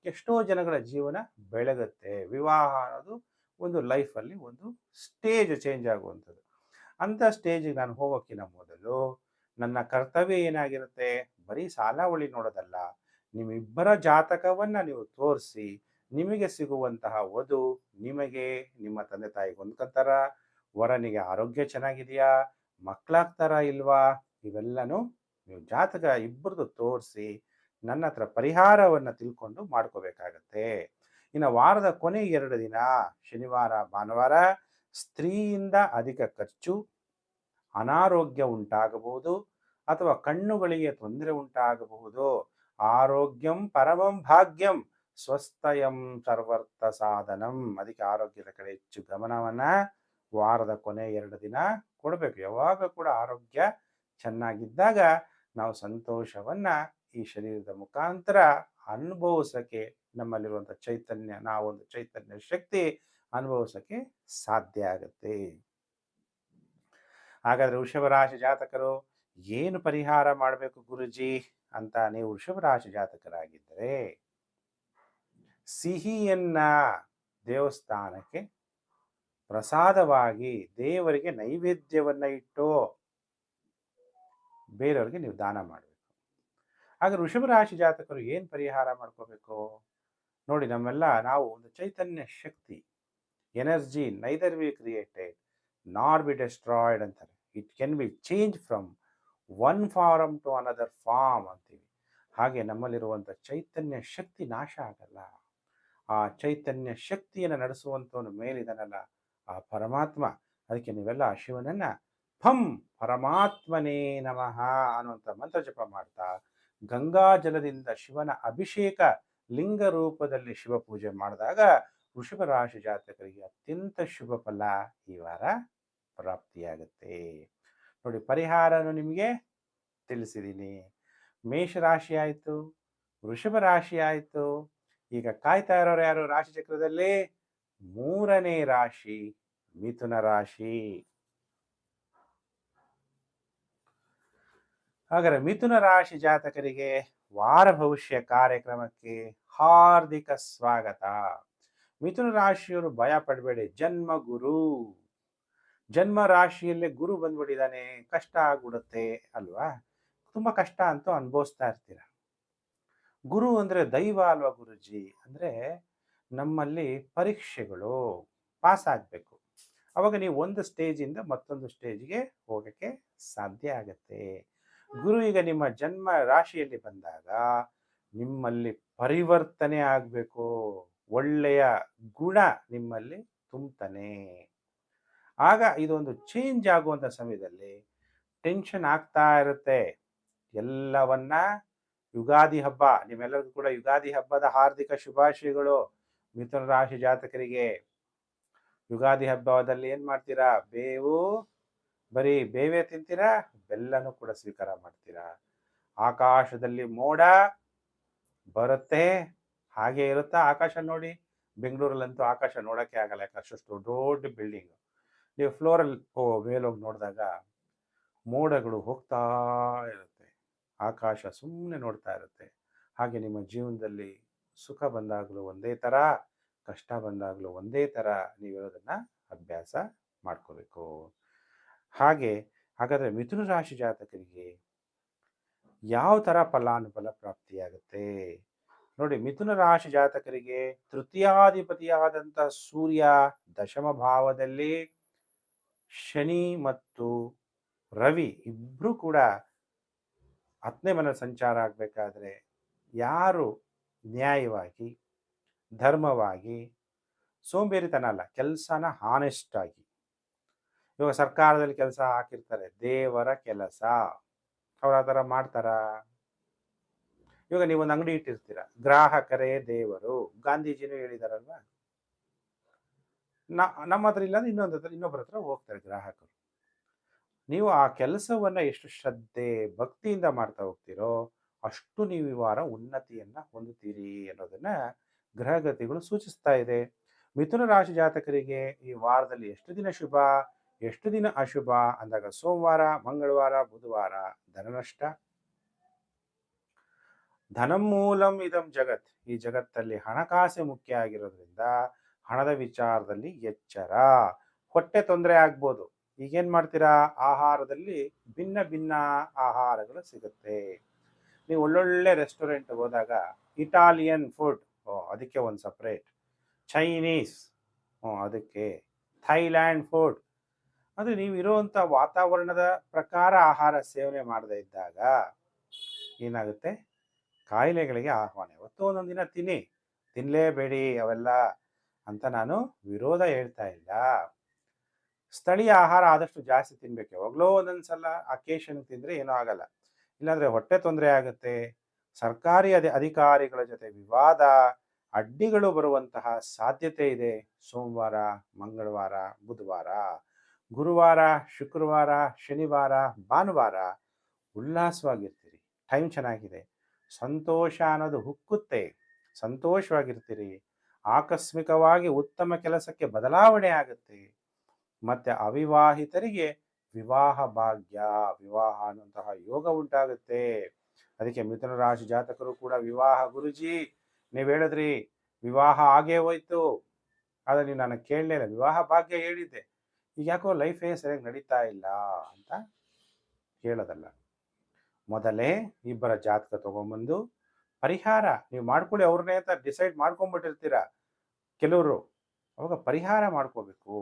ಎಷ್ಟೋ ಜನಗಳ ಜೀವನ ಬೆಳಗುತ್ತೆ. ವಿವಾಹ ಅನ್ನೋದು ಒಂದು ಲೈಫಲ್ಲಿ ಒಂದು ಸ್ಟೇಜ್ ಚೇಂಜ್ ಆಗುವಂಥದ್ದು. ಅಂಥ ಸ್ಟೇಜಿಗೆ ನಾನು ಹೋಗೋಕ್ಕಿಂತ ಮೊದಲು ನನ್ನ ಕರ್ತವ್ಯ ಏನಾಗಿರುತ್ತೆ, ಬರೀ ಸಾಲಾವಳಿ ನೋಡೋದಲ್ಲ, ನಿಮ್ಮಿಬ್ಬರ ಜಾತಕವನ್ನು ನೀವು ತೋರಿಸಿ ನಿಮಗೆ ಸಿಗುವಂತಹ ವಧು ನಿಮಗೆ ನಿಮ್ಮ ತಂದೆ ತಾಯಿಗೆ ಹೊಂದ್ಕೊತಾರ, ವರನಿಗೆ ಆರೋಗ್ಯ ಚೆನ್ನಾಗಿದೆಯಾ, ಮಕ್ಕಳಾಗ್ತಾರ ಇಲ್ವಾ, ಇವೆಲ್ಲನೂ ನೀವು ಜಾತಕ ಇಬ್ಬರದು ತೋರಿಸಿ ನನ್ನ ಹತ್ರ ಪರಿಹಾರವನ್ನು ತಿಳ್ಕೊಂಡು ಮಾಡ್ಕೋಬೇಕಾಗತ್ತೆ. ಇನ್ನು ವಾರದ ಕೊನೆ 2 ದಿನ ಶನಿವಾರ, ಭಾನುವಾರ ಸ್ತ್ರೀಯಿಂದ ಅಧಿಕ ಖರ್ಚು, ಅನಾರೋಗ್ಯ ಉಂಟಾಗಬಹುದು, ಅಥವಾ ಕಣ್ಣುಗಳಿಗೆ ತೊಂದರೆ ಉಂಟಾಗಬಹುದು. ಆರೋಗ್ಯಂ ಪರಮಂ ಭಾಗ್ಯಂ ಸ್ವಸ್ಥಯಂ ಸರ್ವರ್ಥ ಸಾಧನಂ. ಅದಕ್ಕೆ ಆರೋಗ್ಯದ ಕಡೆ ಹೆಚ್ಚು ಗಮನವನ್ನ ವಾರದ ಕೊನೆ 2 ದಿನ ಕೊಡಬೇಕು. ಯಾವಾಗ ಕೂಡ ಆರೋಗ್ಯ ಚೆನ್ನಾಗಿದ್ದಾಗ ನಾವು ಸಂತೋಷವನ್ನ ಈ ಶರೀರದ ಮುಖಾಂತರ ಅನುಭವಿಸಕ್ಕೆ, ನಮ್ಮಲ್ಲಿರುವಂಥ ಚೈತನ್ಯ, ನಾವೊಂದು ಚೈತನ್ಯ ಶಕ್ತಿ ಅನುಭವಿಸಕ್ಕೆ ಸಾಧ್ಯ ಆಗುತ್ತೆ. ಹಾಗಾದ್ರೆ ವೃಷಭ ರಾಶಿ ಜಾತಕರು ಏನು ಪರಿಹಾರ ಮಾಡಬೇಕು ಗುರುಜಿ ಅಂತ ನೀವು ವೃಷಭ ರಾಶಿ ಜಾತಕರಾಗಿದ್ದರೆ, ಸಿಹಿಯನ್ನ ದೇವಸ್ಥಾನಕ್ಕೆ ಪ್ರಸಾದವಾಗಿ ದೇವರಿಗೆ ನೈವೇದ್ಯವನ್ನ ಇಟ್ಟು ಬೇರೆಯವ್ರಿಗೆ ನೀವು ದಾನ ಮಾಡಬೇಕು. ಆಗ ವೃಷಭ ರಾಶಿ ಜಾತಕರು ಏನು ಪರಿಹಾರ ಮಾಡ್ಕೋಬೇಕು ನೋಡಿ. ನಾವು ಒಂದು ಚೈತನ್ಯ ಶಕ್ತಿ, energy neither be created nor be destroyed ಅಂತಾರೆ. It can be change from one form to another form ಅಂತೀವಿ. ಹಾಗೆ ನಮ್ಮಲ್ಲಿರುವಂಥ ಚೈತನ್ಯ ಶಕ್ತಿ ನಾಶ ಆಗಲ್ಲ. ಆ ಚೈತನ್ಯ ಶಕ್ತಿಯನ್ನು ನಡೆಸುವಂಥವನು ಮೇಲಿದನಲ್ಲ, ಆ ಪರಮಾತ್ಮ. ಅದಕ್ಕೆ ನೀವೆಲ್ಲ ಶಿವನನ್ನ ಫಂ ಪರಮಾತ್ಮನೇ ನಮಃ ಅನ್ನುವಂಥ ಮಂತ್ರ ಜಪ ಮಾಡ್ತಾ, ಗಂಗಾ ಜಲದಿಂದ ಶಿವನ ಅಭಿಷೇಕ ಲಿಂಗ ರೂಪದಲ್ಲಿ ಶಿವ ಪೂಜೆ ಮಾಡಿದಾಗ ವೃಷಭ ರಾಶಿ ಜಾತಕರಿಗೆ ಅತ್ಯಂತ ಶುಭ ಫಲ ಈ ವಾರ ಪ್ರಾಪ್ತಿಯಾಗುತ್ತೆ. ನೋಡಿ, ಪರಿಹಾರನು ನಿಮಗೆ ತಿಳಿಸಿದ್ದೀನಿ. ಮೇಷರಾಶಿ ಆಯಿತು, ವೃಷಭ ರಾಶಿ ಆಯಿತು. ಈಗ ಕಾಯ್ತಾ ಇರೋರು ಯಾರು ರಾಶಿ ಚಕ್ರದಲ್ಲಿ? 3ನೇ ರಾಶಿ ಮಿಥುನ ರಾಶಿ. ಹಾಗಾದರೆ ಮಿಥುನ ರಾಶಿ ಜಾತಕರಿಗೆ ವಾರ ಭವಿಷ್ಯ ಕಾರ್ಯಕ್ರಮಕ್ಕೆ ಹಾರ್ದಿಕ ಸ್ವಾಗತ. ಮಿಥುನ ರಾಶಿಯವರು ಭಯ ಪಡಬೇಡಿ, ಜನ್ಮ ಗುರು, ಜನ್ಮ ರಾಶಿಯಲ್ಲೇ ಗುರು ಬಂದ್ಬಿಟ್ಟಿದ್ದಾನೆ, ಕಷ್ಟ ಆಗ್ಬಿಡುತ್ತೆ ಅಲ್ವಾ. ತುಂಬಾ ಕಷ್ಟ ಅಂತೂ ಅನುಭವಿಸ್ತಾ ಇರ್ತೀರ. ಗುರು ಅಂದ್ರೆ ದೈವ ಅಲ್ವಾ ಗುರುಜಿ? ಅಂದ್ರೆ ನಮ್ಮಲ್ಲಿ ಪರೀಕ್ಷೆಗಳು ಪಾಸ್ ಆಗಬೇಕು, ಅವಾಗ ನೀವು ಒಂದು ಸ್ಟೇಜಿಂದ ಮತ್ತೊಂದು ಸ್ಟೇಜ್ಗೆ ಹೋಗಕ್ಕೆ ಸಾಧ್ಯ ಆಗತ್ತೆ. ಗುರು ಈಗ ನಿಮ್ಮ ಜನ್ಮ ರಾಶಿಯಲ್ಲಿ ಬಂದಾಗ ನಿಮ್ಮಲ್ಲಿ ಪರಿವರ್ತನೆ ಆಗಬೇಕು, ಒಳ್ಳೆಯ ಗುಣ ನಿಮ್ಮಲ್ಲಿ ತುಂಬತಾನೆ. ಆಗ ಇದೊಂದು ಚೇಂಜ್ ಆಗುವಂಥ ಸಮಯದಲ್ಲಿ ಟೆನ್ಷನ್ ಆಗ್ತಾ ಇರುತ್ತೆ. ಎಲ್ಲವನ್ನ ಯುಗಾದಿ ಹಬ್ಬ, ನಿಮ್ಮೆಲ್ಲರಿಗೂ ಕೂಡ ಯುಗಾದಿ ಹಬ್ಬದ ಹಾರ್ದಿಕ ಶುಭಾಶಯಗಳು. ಮಿಥುನ ರಾಶಿ ಜಾತಕರಿಗೆ ಯುಗಾದಿ ಹಬ್ಬದಲ್ಲಿ ಏನ್ ಮಾಡ್ತೀರಾ? ಬರೀ ಬೇವೇ ತಿಂತೀರಾ, ಬೆಲ್ಲನೂ ಕೂಡ ಸ್ವೀಕಾರ ಮಾಡ್ತೀರಾ. ಆಕಾಶದಲ್ಲಿ ಮೋಡ ಬರುತ್ತೆ, ಹಾಗೆ ಇರುತ್ತಾ ಆಕಾಶ ನೋಡಿ. ಬೆಂಗಳೂರಲ್ಲಂತೂ ಆಕಾಶ ನೋಡಕ್ಕೆ ಆಗಲ್ಲ, ಯಾಕೆ ಅಷ್ಟು ದೊಡ್ಡ ಬಿಲ್ಡಿಂಗ್. ನೀವು ಫ್ಲೋರಲ್ಲಿ ಮೇಲೋಗಿ ನೋಡಿದಾಗ ಮೋಡಗಳು ಹೋಗ್ತಾ ಇರುತ್ತೆ, ಆಕಾಶ ಸುಮ್ಮನೆ ನೋಡ್ತಾ ಇರುತ್ತೆ. ಹಾಗೆ ನಿಮ್ಮ ಜೀವನದಲ್ಲಿ ಸುಖ ಬಂದಾಗಲೂ ಒಂದೇ ಥರ, ಕಷ್ಟ ಬಂದಾಗಲೂ ಒಂದೇ ಥರ ನೀವಿರೋದನ್ನು ಅಭ್ಯಾಸ ಮಾಡ್ಕೋಬೇಕು. ಹಾಗೆ ಹಾಗಾದರೆ ಮಿಥುನ ರಾಶಿ ಜಾತಕರಿಗೆ ಯಾವ ಥರ ಫಲಾನುಫಲ ಪ್ರಾಪ್ತಿಯಾಗುತ್ತೆ ನೋಡಿ. ಮಿಥುನ ರಾಶಿ ಜಾತಕರಿಗೆ ತೃತೀಯಾಧಿಪತಿಯಾದಂಥ ಸೂರ್ಯ ದಶಮ ಭಾವದಲ್ಲಿ, ಶನಿ ಮತ್ತು ರವಿ ಇಬ್ಬರೂ ಕೂಡ 10ನೇ ಮನೆ ಸಂಚಾರ ಆಗಬೇಕಾದ್ರೆ ಯಾರು ನ್ಯಾಯವಾಗಿ, ಧರ್ಮವಾಗಿ, ಸೋಂಬೇರಿತನ ಅಲ್ಲ, ಕೆಲಸನ ಹಾನೆಸ್ಟ್ ಆಗಿ, ಇವಾಗ ಸರ್ಕಾರದಲ್ಲಿ ಕೆಲಸ ಹಾಕಿರ್ತಾರೆ, ದೇವರ ಕೆಲಸ, ಅವ್ರು ಆ ಥರ ಮಾಡ್ತಾರಾ? ಇವಾಗ ನೀವೊಂದು ಅಂಗಡಿ ಇಟ್ಟಿರ್ತೀರ, ಗ್ರಾಹಕರೇ ದೇವರು, ಗಾಂಧೀಜಿನೂ ಹೇಳಿದಾರಲ್ವಾ. ನಮ್ಮ ಹತ್ರ ಇಲ್ಲಾಂದ್ರೆ ಇನ್ನೊಬ್ಬರ ಹತ್ರ ಹೋಗ್ತಾರೆ ಗ್ರಾಹಕರು. ನೀವು ಆ ಕೆಲಸವನ್ನು ಎಷ್ಟು ಶ್ರದ್ಧೆ ಭಕ್ತಿಯಿಂದ ಮಾಡ್ತಾ ಹೋಗ್ತೀರೋ ಅಷ್ಟು ನೀವು ಈ ವಾರ ಉನ್ನತಿಯನ್ನ ಹೊಂದುತ್ತೀರಿ ಅನ್ನೋದನ್ನ ಗ್ರಹಗತಿಗಳು ಸೂಚಿಸ್ತಾ ಇದೆ. ಮಿಥುನ ರಾಶಿ ಜಾತಕರಿಗೆ ಈ ವಾರದಲ್ಲಿ ಎಷ್ಟು ದಿನ ಶುಭ, ಎಷ್ಟು ದಿನ ಅಶುಭ ಅಂದಾಗ ಸೋಮವಾರ, ಮಂಗಳವಾರ, ಬುಧವಾರ ಧನನಷ್ಟ. ಧನಮೂಲಂ ಇದಂ ಜಗತ್, ಈ ಜಗತ್ತಲ್ಲಿ ಹಣಕಾಸೆ ಮುಖ್ಯ ಆಗಿರೋದ್ರಿಂದ ಹಣದ ವಿಚಾರದಲ್ಲಿ ಎಚ್ಚರ. ಹೊಟ್ಟೆ ತೊಂದರೆ ಆಗ್ಬೋದು, ಈಗೇನು ಮಾಡ್ತೀರಾ, ಆಹಾರದಲ್ಲಿ ಭಿನ್ನ ಭಿನ್ನ ಆಹಾರಗಳು ಸಿಗುತ್ತೆ. ನೀವು ಒಳ್ಳೊಳ್ಳೆ ರೆಸ್ಟೋರೆಂಟ್ ಹೋದಾಗ ಇಟಾಲಿಯನ್ ಫುಡ್, ಅದಕ್ಕೆ ಒಂದು ಸಪ್ರೇಟ್, ಚೈನೀಸ್ ಅದಕ್ಕೆ, ಥೈಲ್ಯಾಂಡ್ ಫುಡ್, ಅಂದರೆ ನೀವು ಇರುವಂಥ ವಾತಾವರಣದ ಪ್ರಕಾರ ಆಹಾರ ಸೇವನೆ ಮಾಡದೇ ಇದ್ದಾಗ ಏನಾಗುತ್ತೆ, ಕಾಯಿಲೆಗಳಿಗೆ ಆಹ್ವಾನ. ಇವತ್ತು ಒಂದೊಂದು ದಿನ ತಿನ್ನಲೇಬೇಡಿ ಅವೆಲ್ಲ ಅಂತ ನಾನು ವಿರೋಧ ಹೇಳ್ತಾ ಇಲ್ಲ. ಸ್ಥಳೀಯ ಆಹಾರ ಆದಷ್ಟು ಜಾಸ್ತಿ ತಿನ್ಬೇಕು. ಯಾವಾಗಲೋ ಒಂದೊಂದು ಸಲ ಅಕೇಶನ್ ತಿಂದರೆ ಏನೂ ಆಗಲ್ಲ, ಇಲ್ಲಾಂದರೆ ಹೊಟ್ಟೆ ತೊಂದರೆ ಆಗುತ್ತೆ. ಸರ್ಕಾರಿ ಅಧಿಕಾರಿಗಳ ಜೊತೆ ವಿವಾದ, ಅಡ್ಡಿಗಳು ಬರುವಂತಹ ಸಾಧ್ಯತೆ ಇದೆ. ಸೋಮವಾರ, ಮಂಗಳವಾರ, ಬುಧವಾರ. ಗುರುವಾರ, ಶುಕ್ರವಾರ, ಶನಿವಾರ, ಭಾನುವಾರ ಉಲ್ಲಾಸವಾಗಿರ್ತೀರಿ, ಟೈಮ್ ಚೆನ್ನಾಗಿದೆ, ಸಂತೋಷ ಅನ್ನೋದು ಹುಕ್ಕುತ್ತೆ, ಸಂತೋಷವಾಗಿರ್ತೀರಿ. ಆಕಸ್ಮಿಕವಾಗಿ ಉತ್ತಮ ಕೆಲಸಕ್ಕೆ ಬದಲಾವಣೆ ಆಗುತ್ತೆ. ಮತ್ತು ಅವಿವಾಹಿತರಿಗೆ ವಿವಾಹ ಭಾಗ್ಯ, ವಿವಾಹ ಅನ್ನುವಂತಹ ಯೋಗ ಉಂಟಾಗುತ್ತೆ. ಅದಕ್ಕೆ ಮಿಥುನ ರಾಶಿ ಜಾತಕರು ಕೂಡ ವಿವಾಹ, ಗುರುಜಿ ನೀವು ಹೇಳಿದ್ರಿ ವಿವಾಹ ಆಗೇ ಹೋಯ್ತು, ಆದರೆ ನೀವು ನನಗೆ ಕೇಳಲಿಲ್ಲ, ವಿವಾಹ ಭಾಗ್ಯ ಹೇಳಿದ್ದೆ, ಈಗ ಯಾಕೋ ಲೈಫೇ ಸರಿಯಾಗಿ ನಡೀತಾ ಇಲ್ಲ ಅಂತ ಹೇಳೋದಲ್ಲ. ಮೊದಲೇ ಇಬ್ಬರ ಜಾತಕ ತಗೊಂಬಂದು ಪರಿಹಾರ ನೀವು ಮಾಡ್ಕೊಳ್ಳಿ. ಅವ್ರನ್ನೇ ಅಂತ ಡಿಸೈಡ್ ಮಾಡ್ಕೊಂಡ್ಬಿಟ್ಟಿರ್ತೀರ ಕೆಲವರು, ಅವಾಗ ಪರಿಹಾರ ಮಾಡ್ಕೋಬೇಕು.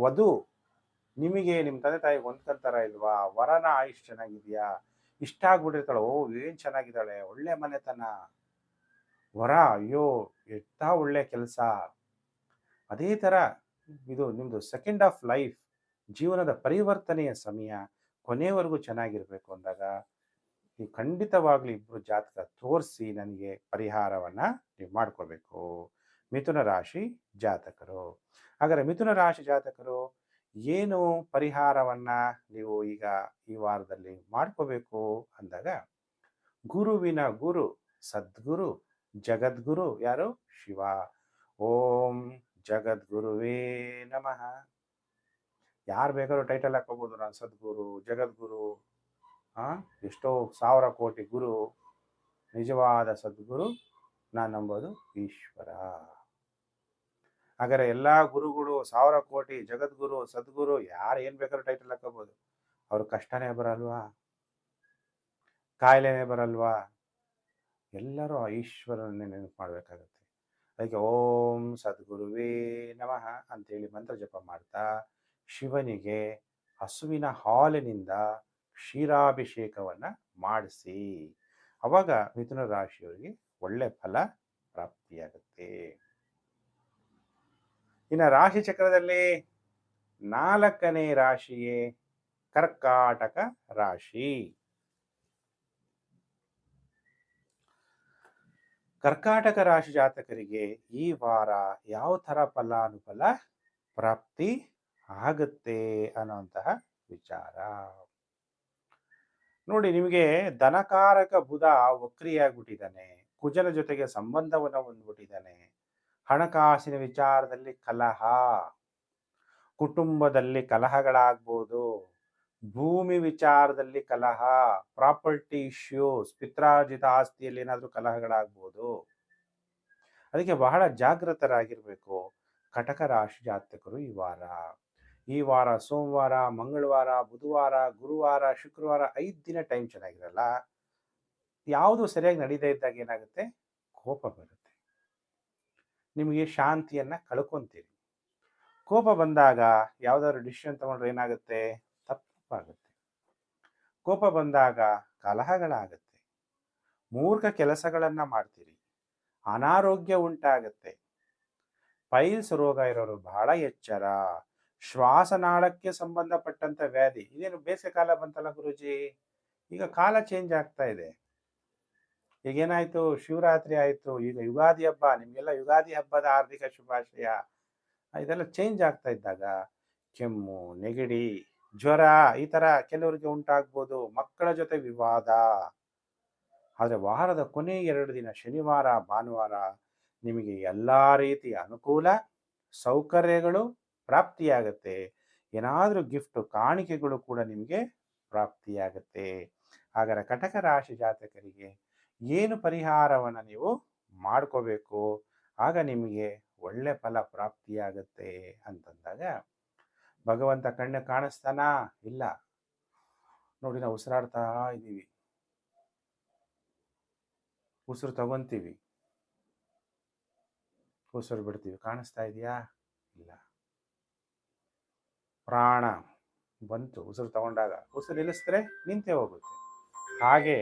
ವಧು ನಿಮಗೆ ನಿಮ್ಮ ತಂದೆ ತಾಯಿಗೆ ಹೊಂದ್ಕೊಂತಾರ ಇಲ್ವಾ, ವರನ ಆಯುಷ್ ಚೆನ್ನಾಗಿದೆಯಾ, ಇಷ್ಟ ಆಗ್ಬಿಟ್ಟಿರ್ತಾಳೆ, ಏನು ಚೆನ್ನಾಗಿದ್ದಾಳೆ, ಒಳ್ಳೆ ಮನೆತನ, ವರ ಅಯ್ಯೋ ಎಂಥ ಒಳ್ಳೆ ಕೆಲಸ. ಅದೇ ಥರ ಇದು ನಿಮ್ಮದು ಸೆಕೆಂಡ್ ಆಫ್ ಲೈಫ್, ಜೀವನದ ಪರಿವರ್ತನೆಯ ಸಮಯ, ಕೊನೆಯವರೆಗೂ ಚೆನ್ನಾಗಿರಬೇಕು ಅಂದಾಗ ನೀವು ಖಂಡಿತವಾಗ್ಲೂ ಇಬ್ಬರು ಜಾತಕ ತೋರಿಸಿ ನನಗೆ ಪರಿಹಾರವನ್ನು ನೀವು ಮಾಡ್ಕೋಬೇಕು ಮಿಥುನ ರಾಶಿ ಜಾತಕರು. ಹಾಗಾದರೆ ಮಿಥುನ ರಾಶಿ ಜಾತಕರು ಏನು ಪರಿಹಾರವನ್ನು ನೀವು ಈಗ ಈ ವಾರದಲ್ಲಿ ಮಾಡ್ಕೋಬೇಕು ಅಂದಾಗ, ಗುರುವಿನ ಗುರು ಸದ್ಗುರು ಜಗದ್ಗುರು ಯಾರು, ಶಿವ. ಓಂ ಜಗದ್ಗುರುವೇ ನಮಃ. ಯಾರು ಬೇಕಾದ್ರೂ ಟೈಟಲ್ ಹಾಕೋಬೋದು, ನಾನು ಸದ್ಗುರು, ಜಗದ್ಗುರು, ಎಷ್ಟೋ 1000 ಕೋಟಿ ಗುರು, ನಿಜವಾದ ಸದ್ಗುರು ನಾನು ನಂಬೋದು ಈಶ್ವರ. ಹಾಗಾದರೆ ಎಲ್ಲ ಗುರುಗಳು 1000 ಕೋಟಿ, ಜಗದ್ಗುರು, ಸದ್ಗುರು, ಯಾರು ಏನು ಬೇಕಾದ್ರೂ ಟೈಟಲ್ ಹಾಕೋಬೋದು, ಅವ್ರ ಕಷ್ಟನೇ ಬರಲ್ವಾ, ಕಾಯಿಲೆನೇ ಬರಲ್ವಾ, ಎಲ್ಲರೂ ಆ ಈಶ್ವರನ್ನೇ ನೆನಪು ಮಾಡಬೇಕಾಗತ್ತೆ. ಅದಕ್ಕೆ ಓಂ ಸದ್ಗುರುವೇ ನಮಃ ಅಂತೇಳಿ ಮಂತ್ರ ಜಪ ಮಾಡ್ತಾ ಶಿವನಿಗೆ ಹಸುವಿನ ಹಾಲಿನಿಂದ ಕ್ಷೀರಾಭಿಷೇಕವನ್ನು ಮಾಡಿಸಿ, ಅವಾಗ ಮಿಥುನ ರಾಶಿಯವರಿಗೆ ಒಳ್ಳೆ ಫಲ ಪ್ರಾಪ್ತಿಯಾಗುತ್ತೆ. ಇನ್ನು ರಾಶಿ ಚಕ್ರದಲ್ಲಿ 4ನೇ ರಾಶಿಯೇ ಕರ್ಕಾಟಕ ರಾಶಿ. ಕರ್ಕಾಟಕ ರಾಶಿ ಜಾತಕರಿಗೆ ಈ ವಾರ ಯಾವ ಥರ ಫಲಾನುಫಲ ಪ್ರಾಪ್ತಿ ಆಗುತ್ತೆ ಅನ್ನೋಂತಹ ವಿಚಾರ ನೋಡಿ. ನಿಮಗೆ ಧನಕಾರಕ ಬುಧ ವಕ್ರಿಯಾಗ್ಬಿಟ್ಟಿದ್ದಾನೆ, ಕುಜನ ಜೊತೆಗೆ ಸಂಬಂಧವನ್ನು ಹೊಂದ್ಬಿಟ್ಟಿದ್ದಾನೆ, ಹಣಕಾಸಿನ ವಿಚಾರದಲ್ಲಿ ಕಲಹ, ಕುಟುಂಬದಲ್ಲಿ ಕಲಹಗಳಾಗ್ಬೋದು, ಭೂಮಿ ವಿಚಾರದಲ್ಲಿ ಕಲಹ, ಪ್ರಾಪರ್ಟಿ ಇಶ್ಯೂಸ್, ಪಿತ್ರಾರ್ಜಿತ ಆಸ್ತಿಯಲ್ಲಿ ಏನಾದರೂ ಕಲಹಗಳಾಗ್ಬೋದು. ಅದಕ್ಕೆ ಬಹಳ ಜಾಗೃತರಾಗಿರಬೇಕು ಕಟಕ ರಾಶಿ ಜಾತಕರು ಈ ವಾರ ಸೋಮವಾರ, ಮಂಗಳವಾರ, ಬುಧವಾರ, ಗುರುವಾರ, ಶುಕ್ರವಾರ 5 ದಿನ ಟೈಮ್ ಚೆನ್ನಾಗಿರಲ್ಲ. ಯಾವುದು ಸರಿಯಾಗಿ ನಡೀತಾ ಇದ್ದಾಗ ಏನಾಗುತ್ತೆ, ಕೋಪ ಬರುತ್ತೆ, ನಿಮಗೆ ಶಾಂತಿಯನ್ನ ಕಳ್ಕೊಂತೀರಿ. ಕೋಪ ಬಂದಾಗ ಯಾವ್ದಾದ್ರು ಡಿಸಿಷನ್ ತಗೊಂಡ್ರೆ ಏನಾಗುತ್ತೆ, ತಪ್ಪಾಗುತ್ತೆ. ಕೋಪ ಬಂದಾಗ ಕಲಹಗಳಾಗುತ್ತೆ, ಮೂರ್ಖ ಕೆಲಸಗಳನ್ನ ಮಾಡ್ತೀರಿ, ಅನಾರೋಗ್ಯ ಉಂಟಾಗುತ್ತೆ. ಪೈಲ್ಸ್ ರೋಗ ಇರೋರು ಬಹಳ ಎಚ್ಚರ. ಶ್ವಾಸನಾಳಕ್ಕೆ ಸಂಬಂಧಪಟ್ಟಂತ ವ್ಯಾಧಿ, ಇದೇನು ಬೇಸಿಗೆ ಕಾಲ ಬಂತಲ್ಲ ಗುರುಜಿ, ಈಗ ಕಾಲ ಚೇಂಜ್ ಆಗ್ತಾ ಇದೆ. ಈಗೇನಾಯ್ತು, ಶಿವರಾತ್ರಿ ಆಯ್ತು, ಈಗ ಯುಗಾದಿ ಹಬ್ಬ, ನಿಮ್ಗೆಲ್ಲ ಯುಗಾದಿ ಹಬ್ಬದ ಹಾರ್ದಿಕ ಶುಭಾಶಯ. ಇದೆಲ್ಲ ಚೇಂಜ್ ಆಗ್ತಾ ಇದ್ದಾಗ ಕೆಮ್ಮು, ನೆಗಡಿ, ಜ್ವರ ಈ ತರ ಕೆಲವರಿಗೆ ಉಂಟಾಗ್ಬೋದು. ಮಕ್ಕಳ ಜೊತೆ ವಿವಾದ. ಆದರೆ ವಾರದ ಕೊನೆ 2 ದಿನ ಶನಿವಾರ, ಭಾನುವಾರ ನಿಮಗೆ ಎಲ್ಲಾ ರೀತಿಯ ಅನುಕೂಲ, ಸೌಕರ್ಯಗಳು ಪ್ರಾಪ್ತಿಯಾಗತ್ತೆ. ಏನಾದರೂ ಗಿಫ್ಟ್ ಕಾಣಿಕೆಗಳು ಕೂಡ ನಿಮಗೆ ಪ್ರಾಪ್ತಿಯಾಗತ್ತೆ. ಹಾಗಾದರೆ ಕಟಕ ರಾಶಿ ಜಾತಕರಿಗೆ ಏನು ಪರಿಹಾರವನ್ನು ನೀವು ಮಾಡ್ಕೋಬೇಕು, ಆಗ ನಿಮಗೆ ಒಳ್ಳೆ ಫಲ ಪ್ರಾಪ್ತಿಯಾಗತ್ತೆ ಅಂತಂದಾಗ, ಭಗವಂತ ಕಣ್ಣು ಕಾಣಿಸ್ತಾನಾ? ಇಲ್ಲ. ನೋಡಿ, ನಾವು ಉಸಿರಾಡ್ತಾ ಇದ್ದೀವಿ, ಉಸಿರು ತಗೊಂತೀವಿ, ಉಸಿರು ಬಿಡ್ತೀವಿ, ಕಾಣಿಸ್ತಾ ಇದೆಯಾ? ಇಲ್ಲ. ಪ್ರಾಣ ಬಂತು, ಉಸಿರು ತಗೊಂಡಾಗ ಉಸಿರು ನಿಲ್ಲಿಸಿದ್ರೆ ನಿಂತೇ ಹೋಗುತ್ತೆ. ಹಾಗೆ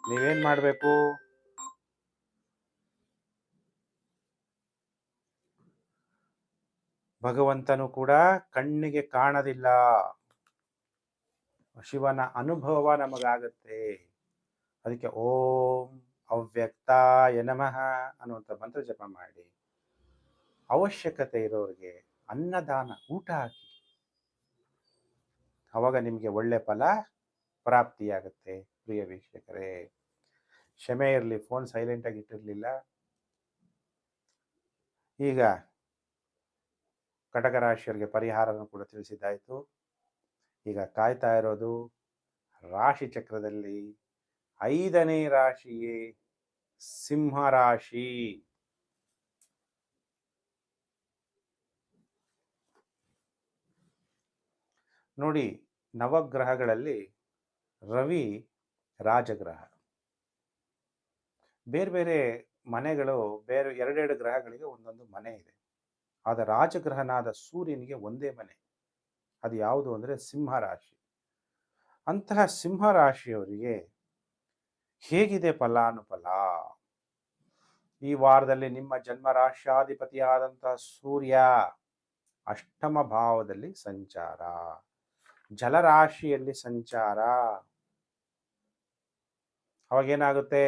ನೀವೇನ್ ಮಾಡಬೇಕು, ಭಗವಂತನು ಕೂಡ ಕಣ್ಣಿಗೆ ಕಾಣದಿಲ್ಲ, ಶಿವನ ಅನುಭವ ನಮಗಾಗತ್ತೆ. ಅದಕ್ಕೆ ಓಂ ಅವ್ಯಕ್ತಾಯ ನಮಃ ಅನ್ನುವಂಥ ಮಂತ್ರ ಜಪ ಮಾಡಿ, ಅವಶ್ಯಕತೆ ಇರೋರಿಗೆ ಅನ್ನದಾನ, ಊಟ ಹಾಕಿ, ಅವಾಗ ನಿಮಗೆ ಒಳ್ಳೆ ಫಲ ಪ್ರಾಪ್ತಿಯಾಗುತ್ತೆ. ಪ್ರಿಯ ವೀಕ್ಷಕರೇ, ಕ್ಷಮೆ ಇರಲಿ, ಫೋನ್ ಸೈಲೆಂಟ್ ಆಗಿ ಇಟ್ಟಿರಲಿಲ್ಲ. ಈಗ ಕಟಕ ರಾಶಿಯವರಿಗೆ ಪರಿಹಾರವನ್ನು ಕೂಡ ತಿಳಿಸಿದ್ದಾಯಿತು. ಈಗ ಕಾಯ್ತಾ ಇರೋದು ರಾಶಿ ಚಕ್ರದಲ್ಲಿ 5ನೇ ರಾಶಿಯೇ ಸಿಂಹ ರಾಶಿ. ನೋಡಿ, ನವಗ್ರಹಗಳಲ್ಲಿ ರವಿ ರಾಜಗ್ರಹ. ಬೇರೆ ಬೇರೆ ಮನೆಗಳು, ಬೇರೆ 2 ಗ್ರಹಗಳಿಗೆ ಒಂದೊಂದು ಮನೆ ಇದೆ. ಆದರೆ ರಾಜಗ್ರಹನಾದ ಸೂರ್ಯನಿಗೆ ಒಂದೇ ಮನೆ. ಅದು ಯಾವುದು ಅಂದರೆ ಸಿಂಹ ರಾಶಿ. ಅಂತಹ ಸಿಂಹ ರಾಶಿಯವರಿಗೆ ಹೇಗಿದೆ ಫಲಾನುಫಲ? ಈ ವಾರದಲ್ಲಿ ನಿಮ್ಮ ಜನ್ಮ ರಾಶ್ಯಾಧಿಪತಿಯಾದಂತಹ ಸೂರ್ಯ ಅಷ್ಟಮ ಭಾವದಲ್ಲಿ ಸಂಚಾರ, ಜಲರಾಶಿಯಲ್ಲಿ ಸಂಚಾರ. ಅವಾಗೇನಾಗುತ್ತೆ,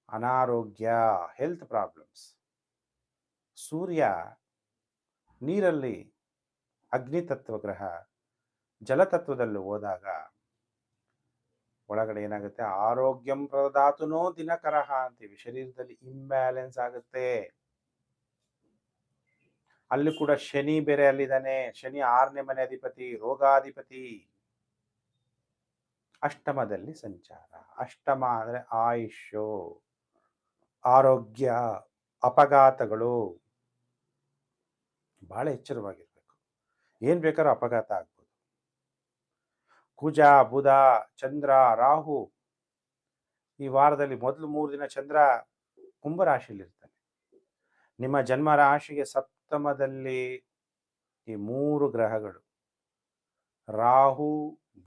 ಅನಾರೋಗ್ಯ, ಹೆಲ್ತ್ ಪ್ರಾಬ್ಲಮ್ಸ್. ಸೂರ್ಯ ನೀರಲ್ಲಿ ಅಗ್ನಿತತ್ವ ಗ್ರಹ, ಜಲತತ್ವದಲ್ಲಿ ಹೋದಾಗ ಒಳಗಡೆ ಏನಾಗುತ್ತೆ, ಆರೋಗ್ಯಂ ಪ್ರದಾತುನೋ ದಿನಕರಹ ಅಂತೀವಿ. ಶರೀರದಲ್ಲಿ ಇಂಬ್ಯಾಲೆನ್ಸ್ ಆಗುತ್ತೆ. ಅಲ್ಲಿ ಕೂಡ ಶನಿ ಬೇರೆ ಅಲ್ಲಿದ್ದಾನೆ. ಶನಿ 6ನೇ ಮನೆ ಅಧಿಪತಿ, ರೋಗಾಧಿಪತಿ. ಅಷ್ಟಮದಲ್ಲಿ ಸಂಚಾರ. ಅಷ್ಟಮ ಅಂದರೆ ಆಯುಷ್ಯು, ಆರೋಗ್ಯ, ಅಪಘಾತಗಳು. ಬಹಳ ಎಚ್ಚರವಾಗಿರ್ಬೇಕು. ಏನ್ ಬೇಕಾದ್ರೂ ಅಪಘಾತ ಆಗ್ಬೋದು. ಕುಜ, ಬುಧ, ಚಂದ್ರ, ರಾಹು. ಈ ವಾರದಲ್ಲಿ ಮೊದಲು 3 ದಿನ ಚಂದ್ರ ಕುಂಭರಾಶಿಯಲ್ಲಿರ್ತಾನೆ. ನಿಮ್ಮ ಜನ್ಮ ರಾಶಿಗೆ ಸಪ್ತಮದಲ್ಲಿ ಈ 3 ಗ್ರಹಗಳು, ರಾಹು,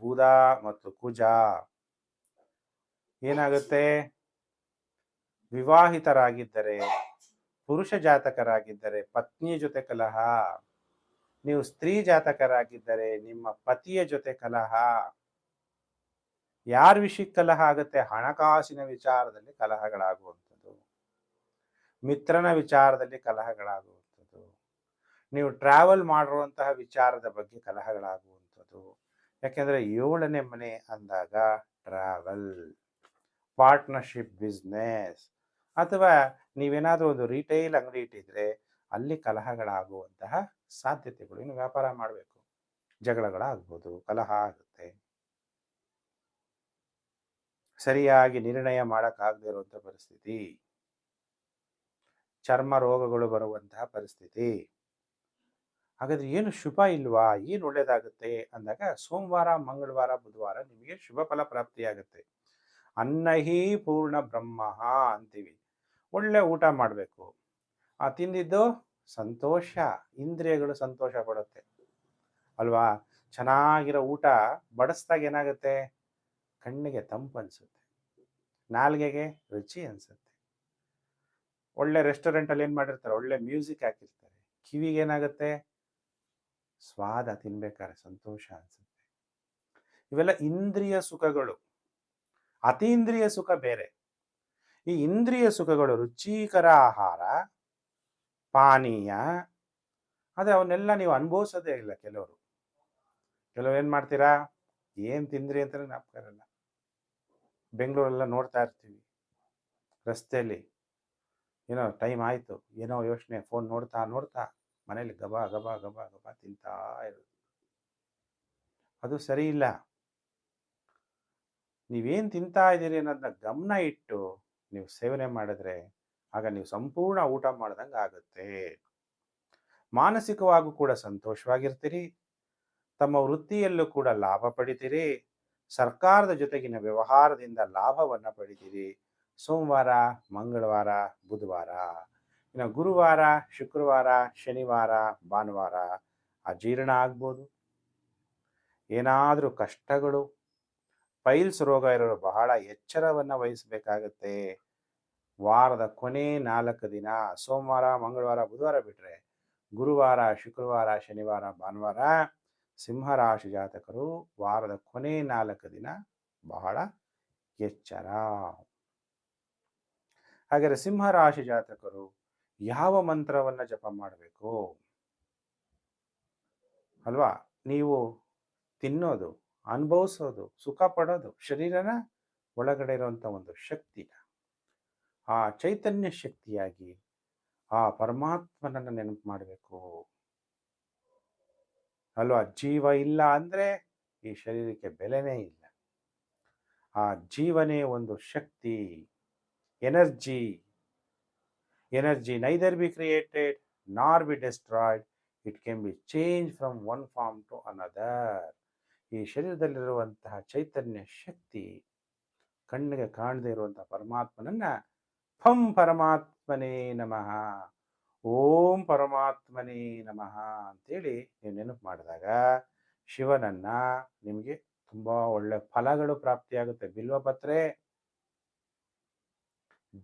ಬುಧ ಮತ್ತು ಕುಜ. ಏನಾಗುತ್ತೆ, ವಿವಾಹಿತರಾಗಿದ್ದರೆ, ಪುರುಷ ಜಾತಕರಾಗಿದ್ದರೆ ಪತ್ನಿಯ ಜೊತೆ ಕಲಹ, ನೀವು ಸ್ತ್ರೀ ಜಾತಕರಾಗಿದ್ದರೆ ನಿಮ್ಮ ಪತಿಯ ಜೊತೆ ಕಲಹ. ಯಾರ ವಿಷಯಕ್ಕೆ ಕಲಹ ಆಗುತ್ತೆ, ಹಣಕಾಸಿನ ವಿಚಾರದಲ್ಲಿ ಕಲಹಗಳಾಗುವಂಥದ್ದು, ಮಿತ್ರನ ವಿಚಾರದಲ್ಲಿ ಕಲಹಗಳಾಗುವಂಥದ್ದು, ನೀವು ಟ್ರಾವೆಲ್ ಮಾಡಿರುವಂತಹ ವಿಚಾರದ ಬಗ್ಗೆ ಕಲಹಗಳಾಗುವಂಥದ್ದು. ಯಾಕೆಂದರೆ 7ನೇ ಮನೆ ಅಂದಾಗ ಟ್ರಾವೆಲ್, ಪಾರ್ಟ್ನರ್ಶಿಪ್ ಬಿಸ್ನೆಸ್, ಅಥವಾ ನೀವೇನಾದರೂ ಒಂದು ರಿಟೈಲ್ ಅಂಗಡಿ ಇಟ್ಟಿದ್ರೆ ಅಲ್ಲಿ ಕಲಹಗಳಾಗುವಂತಹ ಸಾಧ್ಯತೆಗಳು. ಇನ್ನು ವ್ಯಾಪಾರ ಮಾಡಬೇಕು, ಜಗಳಗಳಾಗ್ಬೋದು, ಕಲಹ ಆಗುತ್ತೆ, ಸರಿಯಾಗಿ ನಿರ್ಣಯ ಮಾಡೋಕ್ಕಾಗದೇ ಇರುವಂಥ ಪರಿಸ್ಥಿತಿ, ಚರ್ಮ ರೋಗಗಳು ಬರುವಂತಹ ಪರಿಸ್ಥಿತಿ. ಹಾಗಾದ್ರೆ ಏನು ಶುಭ ಇಲ್ವಾ, ಏನು ಒಳ್ಳೇದಾಗುತ್ತೆ ಅಂದಾಗ ಸೋಮವಾರ, ಮಂಗಳವಾರ, ಬುಧವಾರ ನಿಮಗೆ ಶುಭ ಫಲ ಪ್ರಾಪ್ತಿಯಾಗುತ್ತೆ. ಅನ್ನಹಿ ಪೂರ್ಣ ಬ್ರಹ್ಮ ಅಂತೀವಿ. ಒಳ್ಳೆ ಊಟ ಮಾಡಬೇಕು. ತಿಂದಿದ್ದು ಸಂತೋಷ, ಇಂದ್ರಿಯಗಳು ಸಂತೋಷ ಪಡುತ್ತೆ ಅಲ್ವಾ. ಚೆನ್ನಾಗಿರೋ ಊಟ ಬಡಿಸ್ದಾಗ ಏನಾಗುತ್ತೆ, ಕಣ್ಣಿಗೆ ತಂಪು ಅನಿಸುತ್ತೆ, ನಾಲ್ಗೆಗೆ ರುಚಿ ಅನಿಸುತ್ತೆ. ಒಳ್ಳೆ ರೆಸ್ಟೋರೆಂಟಲ್ಲಿ ಏನು ಮಾಡಿರ್ತಾರೆ, ಒಳ್ಳೆ ಮ್ಯೂಸಿಕ್ ಹಾಕಿರ್ತಾರೆ, ಕಿವಿಗೆ ಏನಾಗುತ್ತೆ, ಸ್ವಾದ, ತಿನ್ಬೇಕಾದ್ರೆ ಸಂತೋಷ ಅನಿಸುತ್ತೆ. ಇವೆಲ್ಲ ಇಂದ್ರಿಯ ಸುಖಗಳು. ಅತೀಂದ್ರಿಯ ಸುಖ ಬೇರೆ. ಈ ಇಂದ್ರಿಯ ಸುಖಗಳು ರುಚಿಕರ ಆಹಾರ, ಪಾನೀಯ, ಆದರೆ ಅವನ್ನೆಲ್ಲ ನೀವು ಅನುಭವಿಸೋದೇ ಇಲ್ಲ. ಕೆಲವರು ಏನು ಮಾಡ್ತೀರಾ, ಏನು ತಿಂದ್ರಿ ಅಂತಲೇ ಜ್ಞಾಪಕ ಇರಲ್ಲ. ಬೆಂಗಳೂರೆಲ್ಲ ನೋಡ್ತಾ ಇರ್ತೀವಿ, ರಸ್ತೆಯಲ್ಲಿ ಏನೋ ಟೈಮ್ ಆಯಿತು, ಏನೋ ಯೋಚನೆ, ಫೋನ್ ನೋಡ್ತಾ ನೋಡ್ತಾ ಮನೇಲಿ ಗಬಾ ಗಬಾ ಗಬಾ ಗಬಾ ತಿಂತಾ ಇರೋದು. ಅದು ಸರಿ ಇಲ್ಲ. ನೀವೇನು ತಿಂತಾ ಇದ್ದೀರಿ ಅನ್ನೋದನ್ನ ಗಮನ ಇಟ್ಟು ನೀವು ಸೇವನೆ ಮಾಡಿದ್ರೆ ಆಗ ನೀವು ಸಂಪೂರ್ಣ ಊಟ ಮಾಡ್ದಂಗೆ ಆಗುತ್ತೆ. ಮಾನಸಿಕವಾಗೂ ಕೂಡ ಸಂತೋಷವಾಗಿರ್ತೀರಿ, ತಮ್ಮ ವೃತ್ತಿಯಲ್ಲೂ ಕೂಡ ಲಾಭ ಪಡಿತೀರಿ, ಸರ್ಕಾರದ ಜೊತೆಗಿನ ವ್ಯವಹಾರದಿಂದ ಲಾಭವನ್ನು ಪಡಿತೀರಿ. ಸೋಮವಾರ, ಮಂಗಳವಾರ, ಬುಧವಾರ. ಇನ್ನು ಗುರುವಾರ, ಶುಕ್ರವಾರ, ಶನಿವಾರ, ಭಾನುವಾರ ಅಜೀರ್ಣ ಆಗ್ಬೋದು, ಏನಾದರೂ ಕಷ್ಟಗಳು, ಪೈಲ್ಸ್ ರೋಗ ಇರೋರು ಬಹಳ ಎಚ್ಚರವನ್ನು ವಹಿಸಬೇಕಾಗತ್ತೆ. ವಾರದ ಕೊನೆ 4 ದಿನ ಸೋಮವಾರ, ಮಂಗಳವಾರ, ಬುಧವಾರ ಬಿಟ್ಟರೆ ಗುರುವಾರ, ಶುಕ್ರವಾರ, ಶನಿವಾರ, ಭಾನುವಾರ ಸಿಂಹರಾಶಿ ಜಾತಕರು ವಾರದ ಕೊನೆ 4 ದಿನ ಬಹಳ ಎಚ್ಚರ. ಹಾಗಾದರೆ ಸಿಂಹರಾಶಿ ಜಾತಕರು ಯಾವ ಮಂತ್ರವನ್ನು ಜಪ ಮಾಡಬೇಕು ಅಲ್ವಾ. ನೀವು ತಿನ್ನೋದು, ಅನುಭವಿಸೋದು, ಸುಖ ಪಡೋದು ಶರೀರನ ಒಳಗಡೆ ಇರುವಂಥ ಒಂದು ಶಕ್ತಿನ, ಆ ಚೈತನ್ಯ ಶಕ್ತಿಯಾಗಿ ಆ ಪರಮಾತ್ಮನನ್ನು ನೆನಪು ಮಾಡಬೇಕು ಅಲ್ವಾ. ಜೀವ ಇಲ್ಲ ಅಂದರೆ ಈ ಶರೀರಕ್ಕೆ ಬೆಲೆನೇ ಇಲ್ಲ. ಆ ಜೀವನೇ ಒಂದು ಶಕ್ತಿ, energy. Energy neither be created nor be destroyed, it can be change from one form to another. ಈ ಶರೀರದಲ್ಲಿರುವಂತಹ ಚೈತನ್ಯ ಶಕ್ತಿ ಕಣ್ಣಿಗೆ ಕಾಣದೇ ಇರುವಂತಹ ಪರಮಾತ್ಮನನ್ನ ಫಂ ಪರಮಾತ್ಮನೇ ನಮಃ, ಓಂ ಪರಮಾತ್ಮನೇ ನಮಃ ಅಂತೇಳಿ ನೀವು ನೆನಪು ಮಾಡಿದಾಗ ಶಿವನನ್ನ ನಿಮಗೆ ತುಂಬ ಒಳ್ಳೆ ಫಲಗಳು ಪ್ರಾಪ್ತಿಯಾಗುತ್ತೆ. ಬಿಲ್ವಪತ್ರೆ,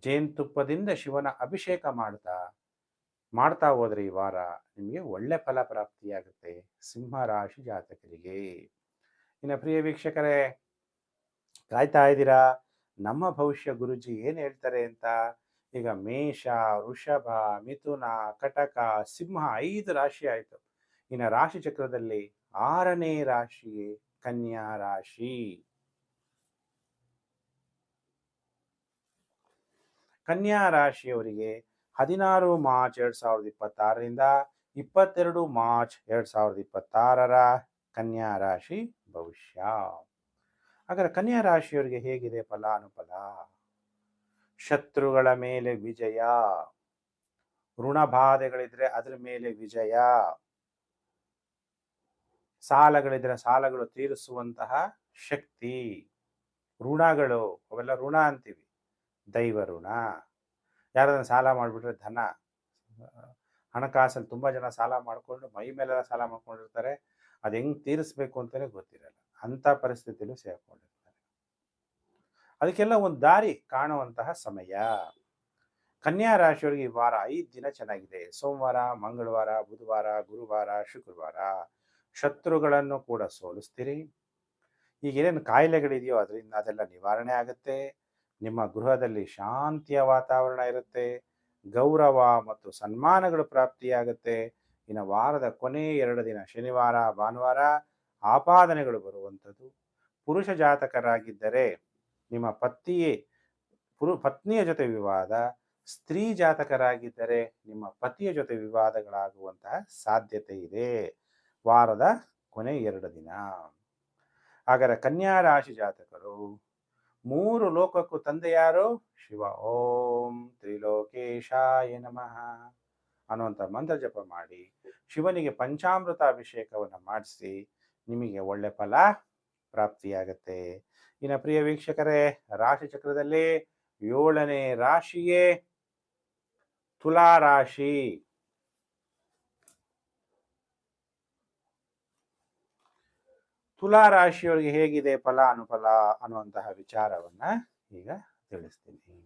ಜೇನುತುಪ್ಪದಿಂದ ಶಿವನ ಅಭಿಷೇಕ ಮಾಡ್ತಾ ಹೋದ್ರೆ ಈ ವಾರ ನಿಮಗೆ ಒಳ್ಳೆ ಫಲ ಪ್ರಾಪ್ತಿಯಾಗುತ್ತೆ ಸಿಂಹರಾಶಿ ಜಾತಕರಿಗೆ. ಇನ್ನು ಪ್ರಿಯ ವೀಕ್ಷಕರೇ, ಕಾಯ್ತಾ ಇದ್ದೀರಾ ನಮ್ಮ ಭವಿಷ್ಯ ಗುರುಜಿ ಏನು ಹೇಳ್ತಾರೆ ಅಂತ. ಈಗ ಮೇಷ, ವೃಷಭ, ಮಿಥುನ, ಕಟಕ, ಸಿಂಹ 5 ರಾಶಿ ಆಯಿತು. ಇನ್ನು ರಾಶಿ ಚಕ್ರದಲ್ಲಿ 6ನೇ ರಾಶಿ ಕನ್ಯಾ ರಾಶಿ. ಕನ್ಯಾ ರಾಶಿಯವರಿಗೆ 16 ಮಾರ್ಚ್ 2026ರಿಂದ 22 ಮಾರ್ಚ್ 2026 ಕನ್ಯಾ ರಾಶಿ ಭವಿಷ್ಯ. ಹಾಗಾದರೆ ಕನ್ಯಾ ರಾಶಿಯವರಿಗೆ ಹೇಗಿದೆ ಫಲಾನುಫಲ? ಶತ್ರುಗಳ ಮೇಲೆ ವಿಜಯ, ಋಣಬಾಧೆಗಳಿದ್ರೆ ಅದರ ಮೇಲೆ ವಿಜಯ, ಸಾಲಗಳಿದ್ರೆ ಸಾಲಗಳು ತೀರಿಸುವಂತಹ ಶಕ್ತಿ, ಋಣಗಳು ಅವೆಲ್ಲ ಋಣ ಅಂತೀವಿ, ದೈವ ಋಣ. ಯಾರಾದ್ರೂ ಸಾಲ ಮಾಡಿಬಿಟ್ರೆ ಧನ, ಹಣಕಾಸಲ್ಲಿ ತುಂಬ ಜನ ಸಾಲ ಮಾಡಿಕೊಂಡು ಮೈ ಮೇಲೆಲ್ಲ ಸಾಲ ಮಾಡ್ಕೊಂಡಿರ್ತಾರೆ, ಅದು ಹೆಂಗೆ ತೀರಿಸ್ಬೇಕು ಅಂತಲೇ ಗೊತ್ತಿರಲ್ಲ, ಅಂಥ ಪರಿಸ್ಥಿತಿಯಲ್ಲೂ ಸೇರ್ಕೊಂಡಿರ್ತಾರೆ. ಅದಕ್ಕೆಲ್ಲ ಒಂದು ದಾರಿ ಕಾಣುವಂತಹ ಸಮಯ. ಕನ್ಯಾ ರಾಶಿಯವರಿಗೆ ಈ ವಾರ 5 ದಿನ ಚೆನ್ನಾಗಿದೆ. ಸೋಮವಾರ, ಮಂಗಳವಾರ, ಬುಧವಾರ, ಗುರುವಾರ, ಶುಕ್ರವಾರ. ಶತ್ರುಗಳನ್ನು ಕೂಡ ಸೋಲಿಸ್ತೀರಿ. ಈಗೇನೇನು ಕಾಯಿಲೆಗಳಿದೆಯೋ ಅದೆಲ್ಲ ನಿವಾರಣೆ ಆಗುತ್ತೆ. ನಿಮ್ಮ ಗೃಹದಲ್ಲಿ ಶಾಂತಿಯ ವಾತಾವರಣ ಇರುತ್ತೆ. ಗೌರವ ಮತ್ತು ಸನ್ಮಾನಗಳು ಪ್ರಾಪ್ತಿಯಾಗುತ್ತೆ. ಇನ್ನು ವಾರದ ಕೊನೆ 2 ದಿನ ಶನಿವಾರ, ಭಾನುವಾರ ಆಪಾದನೆಗಳು ಬರುವಂಥದ್ದು. ಪುರುಷ ಜಾತಕರಾಗಿದ್ದರೆ ನಿಮ್ಮ ಪತ್ನಿಯ ಜೊತೆ ವಿವಾದ, ಸ್ತ್ರೀ ಜಾತಕರಾಗಿದ್ದರೆ ನಿಮ್ಮ ಪತಿಯ ಜೊತೆ ವಿವಾದಗಳಾಗುವಂತಹ ಸಾಧ್ಯತೆ ಇದೆ ವಾರದ ಕೊನೆ 2 ದಿನ. ಹಾಗಾದರೆ ಕನ್ಯಾ ರಾಶಿ ಜಾತಕರು 3 ಲೋಕಕ್ಕೂ ತಂದೆ ಯಾರು? ಶಿವ. ಓಂ ತ್ರಿಲೋಕೇಶಾಯ ನಮಃ ಅನ್ನುವಂಥ ಮಂತ್ರ ಜಪ ಮಾಡಿ ಶಿವನಿಗೆ ಪಂಚಾಮೃತ ಅಭಿಷೇಕವನ್ನು ಮಾಡಿಸಿ ನಿಮಗೆ ಒಳ್ಳೆ ಫಲ ಪ್ರಾಪ್ತಿಯಾಗತ್ತೆ. ಇನ್ನು ಪ್ರಿಯ ವೀಕ್ಷಕರೇ, ರಾಶಿ ಚಕ್ರದಲ್ಲಿ 7ನೇ ರಾಶಿಯೇ ತುಲಾ ರಾಶಿ. ತುಲಾ ರಾಶಿಯವರಿಗೆ ಹೇಗಿದೆ ಫಲ ಅನುಫಲ ಅನ್ನುವಂತಹ ವಿಚಾರವನ್ನ ಈಗ ತಿಳಿಸ್ತೀನಿ.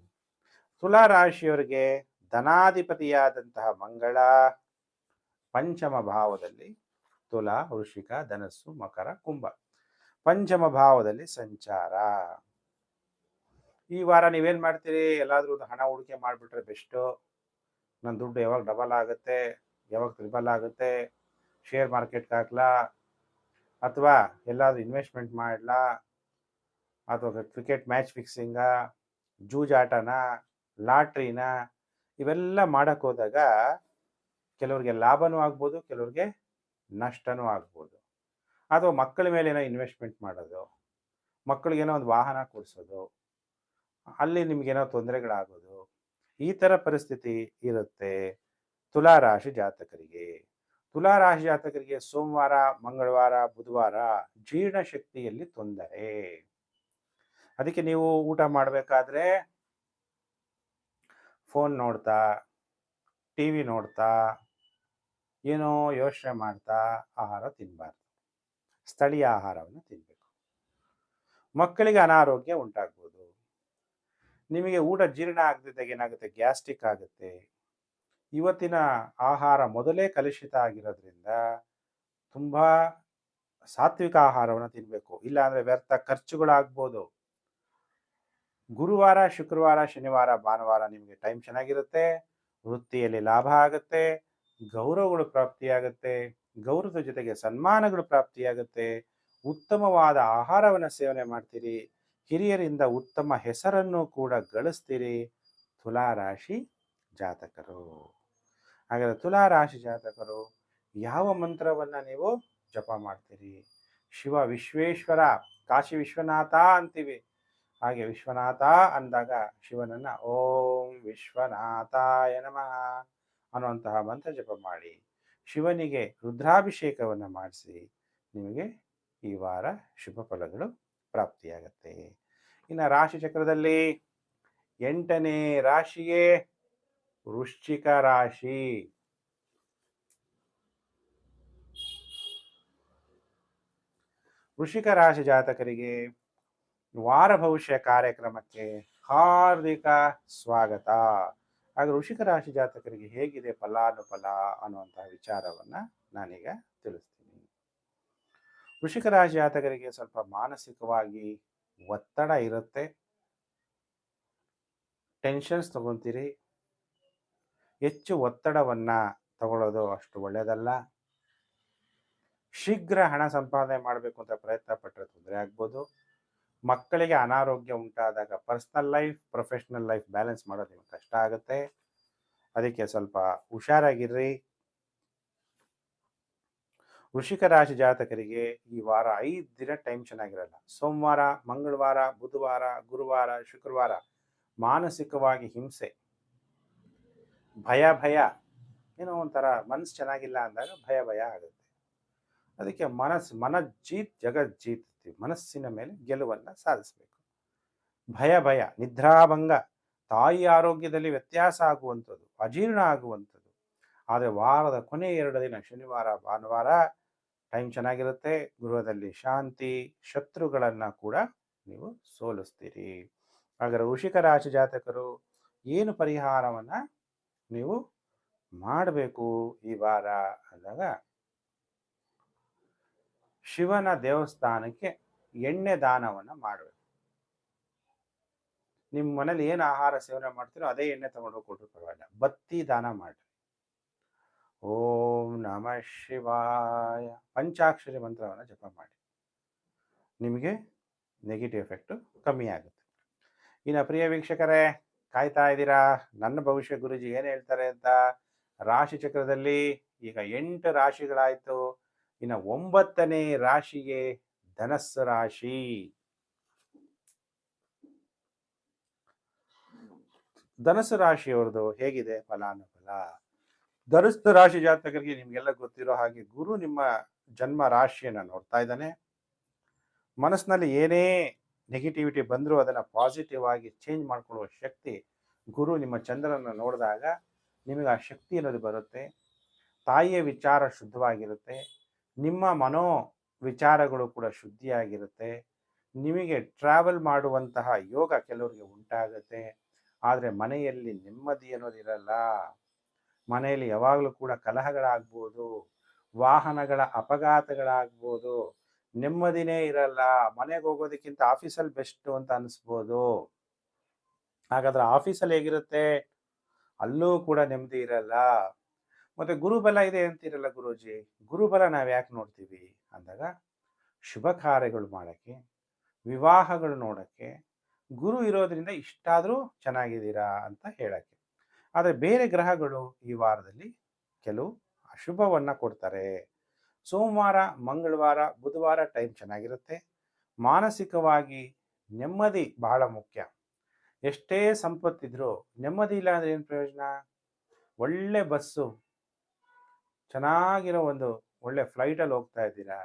ತುಲಾ ರಾಶಿಯವರಿಗೆ ಧನಾಧಿಪತಿಯಾದಂತಹ ಮಂಗಳ ಪಂಚಮ ಭಾವದಲ್ಲಿ, ತುಲಾ, ವೃಶ್ಚಿಕ, ಧನಸ್ಸು, ಮಕರ, ಕುಂಭ ಪಂಚಮ ಭಾವದಲ್ಲಿ ಸಂಚಾರ. ಈ ವಾರ ನೀವೇನು ಮಾಡ್ತೀರಿ? ಎಲ್ಲಾದರೂ ಒಂದು ಹಣ ಹೂಡಿಕೆ ಮಾಡಿಬಿಟ್ರೆ ಬೆಸ್ಟು. ನನ್ನ ದುಡ್ಡು ಯಾವಾಗ ಡಬಲ್ ಆಗುತ್ತೆ, ಯಾವಾಗ ತ್ರಿಬಲ್ ಆಗುತ್ತೆ, ಶೇರ್ ಮಾರ್ಕೆಟ್ಗೆ ಹಾಕ್ಲಾ, ಅಥವಾ ಎಲ್ಲಾದರೂ ಇನ್ವೆಸ್ಟ್ಮೆಂಟ್ ಮಾಡಲಾ, ಅಥವಾ ಕ್ರಿಕೆಟ್ ಮ್ಯಾಚ್ ಫಿಕ್ಸಿಂಗ, ಜೂಜಾಟನ, ಲಾಟ್ರಿನ, ಇವೆಲ್ಲ ಮಾಡೋಕ್ಕೆ ಹೋದಾಗ ಕೆಲವ್ರಿಗೆ ಲಾಭನೂ ಆಗ್ಬೋದು, ಕೆಲವ್ರಿಗೆ ನಷ್ಟನೂ ಆಗ್ಬೋದು. ಅಥವಾ ಮಕ್ಕಳ ಮೇಲೆ ಏನೋ ಇನ್ವೆಸ್ಟ್ಮೆಂಟ್ ಮಾಡೋದು, ಮಕ್ಕಳಿಗೇನೋ ಒಂದು ವಾಹನ ಕೊಡಿಸೋದು, ಅಲ್ಲಿ ನಿಮಗೇನೋ ತೊಂದರೆಗಳಾಗೋದು, ಈ ಥರ ಪರಿಸ್ಥಿತಿ ಇರುತ್ತೆ ತುಲಾ ರಾಶಿ ಜಾತಕರಿಗೆ. ತುಲಾ ರಾಶಿ ಜಾತಕರಿಗೆ ಸೋಮವಾರ, ಮಂಗಳವಾರ, ಬುಧವಾರ ಜೀರ್ಣಶಕ್ತಿಯಲ್ಲಿ ತೊಂದರೆ. ಅದಕ್ಕೆ ನೀವು ಊಟ ಮಾಡಬೇಕಾದ್ರೆ ಫೋನ್ ನೋಡ್ತಾ, ಟಿ ವಿ ನೋಡ್ತಾ, ಏನೋ ಯೋಚನೆ ಮಾಡ್ತಾ ಆಹಾರ ತಿನ್ನಬಾರ್ದು. ಸ್ಥಳೀಯ ಆಹಾರವನ್ನು ತಿನ್ನಬೇಕು. ಮಕ್ಕಳಿಗೆ ಅನಾರೋಗ್ಯ ಉಂಟಾಗ್ಬೋದು. ನಿಮಗೆ ಊಟ ಜೀರ್ಣ ಆಗದಿದ್ದಾಗ ಏನಾಗುತ್ತೆ? ಗ್ಯಾಸ್ಟ್ರಿಕ್ ಆಗುತ್ತೆ. ಇವತ್ತಿನ ಆಹಾರ ಮೊದಲೇ ಕಲುಷಿತ ಆಗಿರೋದ್ರಿಂದ ತುಂಬ ಸಾತ್ವಿಕ ಆಹಾರವನ್ನು ತಿನ್ನಬೇಕು. ಇಲ್ಲಾಂದರೆ ವ್ಯರ್ಥ ಖರ್ಚುಗಳಾಗ್ಬೋದು. ಗುರುವಾರ, ಶುಕ್ರವಾರ, ಶನಿವಾರ, ಭಾನುವಾರ ನಿಮಗೆ ಟೈಮ್ ಚೆನ್ನಾಗಿರುತ್ತೆ. ವೃತ್ತಿಯಲ್ಲಿ ಲಾಭ ಆಗುತ್ತೆ, ಗೌರವಗಳು ಪ್ರಾಪ್ತಿಯಾಗುತ್ತೆ, ಗೌರವದ ಜೊತೆಗೆ ಸನ್ಮಾನಗಳು ಪ್ರಾಪ್ತಿಯಾಗುತ್ತೆ. ಉತ್ತಮವಾದ ಆಹಾರವನ್ನು ಸೇವನೆ ಮಾಡ್ತೀರಿ. ಹಿರಿಯರಿಂದ ಉತ್ತಮ ಹೆಸರನ್ನು ಕೂಡ ಗಳಿಸ್ತೀರಿ ತುಲಾ ರಾಶಿ ಜಾತಕರು. ಹಾಗಾದರೆ ತುಲಾ ರಾಶಿ ಜಾತಕರು ಯಾವ ಮಂತ್ರವನ್ನು ನೀವು ಜಪ ಮಾಡ್ತೀರಿ? ಶಿವ ವಿಶ್ವೇಶ್ವರ, ಕಾಶಿ ವಿಶ್ವನಾಥ ಅಂತೀವಿ. ಹಾಗೆ ವಿಶ್ವನಾಥ ಅಂದಾಗ ಶಿವನನ್ನು ಓಂ ವಿಶ್ವನಾಥಾಯ ನಮಃ ಅನ್ನುವಂತಹ ಮಂತ್ರ ಜಪ ಮಾಡಿ ಶಿವನಿಗೆ ರುದ್ರಾಭಿಷೇಕವನ್ನು ಮಾಡಿಸಿ ನಿಮಗೆ ಈ ವಾರ ಶುಭ ಫಲಗಳು ಪ್ರಾಪ್ತಿಯಾಗತ್ತೆ. ಇನ್ನು ರಾಶಿ ಚಕ್ರದಲ್ಲಿ 8ನೇ ರಾಶಿಯೇ ವೃಶ್ಚಿಕ ರಾಶಿ. ವೃಶ್ಚಿಕ ರಾಶಿ ಜಾತಕರಿಗೆ ವಾರ ಭವಿಷ್ಯ ಕಾರ್ಯಕ್ರಮಕ್ಕೆ ಹಾರ್ದಿಕ ಸ್ವಾಗತ. ಹಾಗೆ ವೃಶ್ಚಿಕ ರಾಶಿ ಜಾತಕರಿಗೆ ಹೇಗಿದೆ ಫಲಾನುಫಲ ಅನ್ನುವಂತಹ ವಿಚಾರವನ್ನು ನಾನೀಗ ತಿಳಿಸ್ತೀನಿ. ವೃಶ್ಚಿಕ ರಾಶಿ ಜಾತಕರಿಗೆ ಸ್ವಲ್ಪ ಮಾನಸಿಕವಾಗಿ ಒತ್ತಡ ಇರುತ್ತೆ. ಟೆನ್ಷನ್ಸ್ ತಗೊತೀರಿ. ಹೆಚ್ಚು ಒತ್ತಡವನ್ನು ತಗೊಳ್ಳೋದು ಅಷ್ಟು ಒಳ್ಳೆಯದಲ್ಲ. ಶೀಘ್ರ ಹಣ ಸಂಪಾದನೆ ಮಾಡಬೇಕು ಅಂತ ಪ್ರಯತ್ನ ಪಟ್ಟರೆ ತೊಂದರೆ ಆಗ್ಬೋದು. ಮಕ್ಕಳಿಗೆ ಅನಾರೋಗ್ಯ ಉಂಟಾದಾಗ personal life, professional life balance ಮಾಡೋದು ನಿಮಗೆ ಕಷ್ಟ ಆಗುತ್ತೆ. ಅದಕ್ಕೆ ಸ್ವಲ್ಪ ಹುಷಾರಾಗಿರ್ರಿ. ವೃಶ್ಚಿಕ ರಾಶಿ ಜಾತಕರಿಗೆ ಈ ವಾರ 5 ದಿನ ಟೈಮ್ ಚೆನ್ನಾಗಿರಲ್ಲ. ಸೋಮವಾರ, ಮಂಗಳವಾರ, ಬುಧವಾರ, ಗುರುವಾರ, ಶುಕ್ರವಾರ ಮಾನಸಿಕವಾಗಿ ಹಿಂಸೆ, ಭಯ ಏನೋ ಒಂಥರ ಮನಸ್ಸು ಚೆನ್ನಾಗಿಲ್ಲ ಅಂದಾಗ ಭಯ ಆಗುತ್ತೆ. ಅದಕ್ಕೆ ಮನಜ್ಜೀತ್ ಜಗಜ್ಜೀತ್, ಮನಸ್ಸಿನ ಮೇಲೆ ಗೆಲುವನ್ನು ಸಾಧಿಸಬೇಕು. ಭಯ, ನಿದ್ರಾಭಂಗ, ತಾಯಿ ಆರೋಗ್ಯದಲ್ಲಿ ವ್ಯತ್ಯಾಸ ಆಗುವಂಥದ್ದು, ಅಜೀರ್ಣ ಆಗುವಂಥದ್ದು. ಆದರೆ ವಾರದ ಕೊನೆ 2 ದಿನ ಶನಿವಾರ, ಭಾನುವಾರ ಟೈಮ್ ಚೆನ್ನಾಗಿರುತ್ತೆ. ಗೃಹದಲ್ಲಿ ಶಾಂತಿ, ಶತ್ರುಗಳನ್ನು ಕೂಡ ನೀವು ಸೋಲಿಸ್ತೀರಿ. ಹಾಗಾದರೆ ವೃಶ್ಚಿಕ ರಾಶಿ ಜಾತಕರು ಏನು ಪರಿಹಾರವನ್ನು ನೀವು ಮಾಡಬೇಕು ಈ ವಾರ ಅಂದಾಗ, ಶಿವನ ದೇವಸ್ಥಾನಕ್ಕೆ ಎಣ್ಣೆ ದಾನವನ್ನು ಮಾಡಬೇಕು. ನಿಮ್ಮ ಮನೇಲಿ ಏನು ಆಹಾರ ಸೇವನೆ ಮಾಡ್ತೀರೋ ಅದೇ ಎಣ್ಣೆ ತಗೊಂಡು ಕೊಟ್ಟರು ಪರವಾಗಿಲ್ಲ. ಬತ್ತಿ ದಾನ ಮಾಡಿ. ಓಂ ನಮಃ ಶಿವಾಯ ಪಂಚಾಕ್ಷರಿ ಮಂತ್ರವನ್ನು ಜಪ ಮಾಡಿ. ನಿಮಗೆ ನೆಗೆಟಿವ್ ಎಫೆಕ್ಟು ಕಮ್ಮಿ ಆಗುತ್ತೆ. ಇನ್ನು ಪ್ರಿಯ ವೀಕ್ಷಕರೇ, ಕಾಯ್ತಾ ಇದ್ದೀರಾ ನನ್ನ ಭವಿಷ್ಯ ಗುರುಜಿ ಏನು ಹೇಳ್ತಾರೆ ಅಂತ. ರಾಶಿ ಚಕ್ರದಲ್ಲಿ ಈಗ 8 ರಾಶಿಗಳಾಯ್ತು. ಇನ್ನು 9ನೇ ರಾಶಿಗೆ ಧನಸ್ಸು ರಾಶಿ. ಧನಸ್ಸು ರಾಶಿಯವ್ರದ್ದು ಹೇಗಿದೆ ಫಲಾನುಫಲ? ಧನಸ್ಸು ರಾಶಿ ಜಾತಕರಿಗೆ ನಿಮ್ಗೆಲ್ಲ ಗೊತ್ತಿರೋ ಹಾಗೆ ಗುರು ನಿಮ್ಮ ಜನ್ಮ ರಾಶಿಯನ್ನ ನೋಡ್ತಾ ಇದ್ದಾನೆ. ಮನಸ್ಸಿನಲ್ಲಿ ಏನೇ ನೆಗೆಟಿವಿಟಿ ಬಂದರೂ ಅದನ್ನು ಪಾಸಿಟಿವ್ ಆಗಿ ಚೇಂಜ್ ಮಾಡ್ಕೊಳ್ಳುವ ಶಕ್ತಿ ಗುರು ನಿಮ್ಮ ಚಂದ್ರನ ನೋಡಿದಾಗ ನಿಮಗೆ ಆ ಶಕ್ತಿ ಅನ್ನೋದು ಬರುತ್ತೆ. ತಾಯಿಯ ವಿಚಾರ ಶುದ್ಧವಾಗಿರುತ್ತೆ. ನಿಮ್ಮ ಮನೋ ವಿಚಾರಗಳು ಕೂಡ ಶುದ್ಧಿಯಾಗಿರುತ್ತೆ. ನಿಮಗೆ ಟ್ರಾವೆಲ್ ಮಾಡುವಂತಹ ಯೋಗ ಕೆಲವರಿಗೆ ಉಂಟಾಗುತ್ತೆ. ಆದರೆ ಮನೆಯಲ್ಲಿ ನೆಮ್ಮದಿ ಅನ್ನೋದಿರಲ್ಲ. ಮನೆಯಲ್ಲಿ ಯಾವಾಗಲೂ ಕೂಡ ಕಲಹಗಳಾಗ್ಬೋದು, ವಾಹನಗಳ ಅಪಘಾತಗಳಾಗ್ಬೋದು, ನೆಮ್ಮದಿನೇ ಇರಲ್ಲ. ಮನೆಗೆ ಹೋಗೋದಕ್ಕಿಂತ ಆಫೀಸಲ್ಲಿ ಬೆಸ್ಟು ಅಂತ ಅನಿಸ್ಬೋದು. ಹಾಗಾದ್ರೆ ಆಫೀಸಲ್ಲಿ ಹೇಗಿರುತ್ತೆ? ಅಲ್ಲೂ ಕೂಡ ನೆಮ್ಮದಿ ಇರಲ್ಲ. ಮತ್ತೆ ಗುರುಬಲ ಇದೆ ಅಂತಿರಲ್ಲ ಗುರೂಜಿ, ಗುರುಬಲ ನಾವು ಯಾಕೆ ನೋಡ್ತೀವಿ ಅಂದಾಗ ಶುಭ ಕಾರ್ಯಗಳು ಮಾಡೋಕ್ಕೆ, ವಿವಾಹಗಳು ನೋಡೋಕ್ಕೆ ಗುರು ಇರೋದ್ರಿಂದ ಇಷ್ಟಾದರೂ ಚೆನ್ನಾಗಿದ್ದೀರಾ ಅಂತ ಹೇಳಕ್ಕೆ. ಆದರೆ ಬೇರೆ ಗ್ರಹಗಳು ಈ ವಾರದಲ್ಲಿ ಕೆಲವು ಅಶುಭವನ್ನು ಕೊಡ್ತಾರೆ. ಸೋಮವಾರ, ಮಂಗಳವಾರ, ಬುಧವಾರ ಟೈಮ್ ಚೆನ್ನಾಗಿರುತ್ತೆ. ಮಾನಸಿಕವಾಗಿ ನೆಮ್ಮದಿ ಬಹಳ ಮುಖ್ಯ. ಎಷ್ಟೇ ಸಂಪತ್ತಿದ್ರೂ ನೆಮ್ಮದಿ ಇಲ್ಲ ಅಂದರೆ ಏನು ಪ್ರಯೋಜನ? ಒಳ್ಳೆ ಬಸ್ಸು, ಚೆನ್ನಾಗಿರೋ ಒಂದು ಒಳ್ಳೆ ಫ್ಲೈಟಲ್ಲಿ ಹೋಗ್ತಾ ಇದ್ದೀರಾ,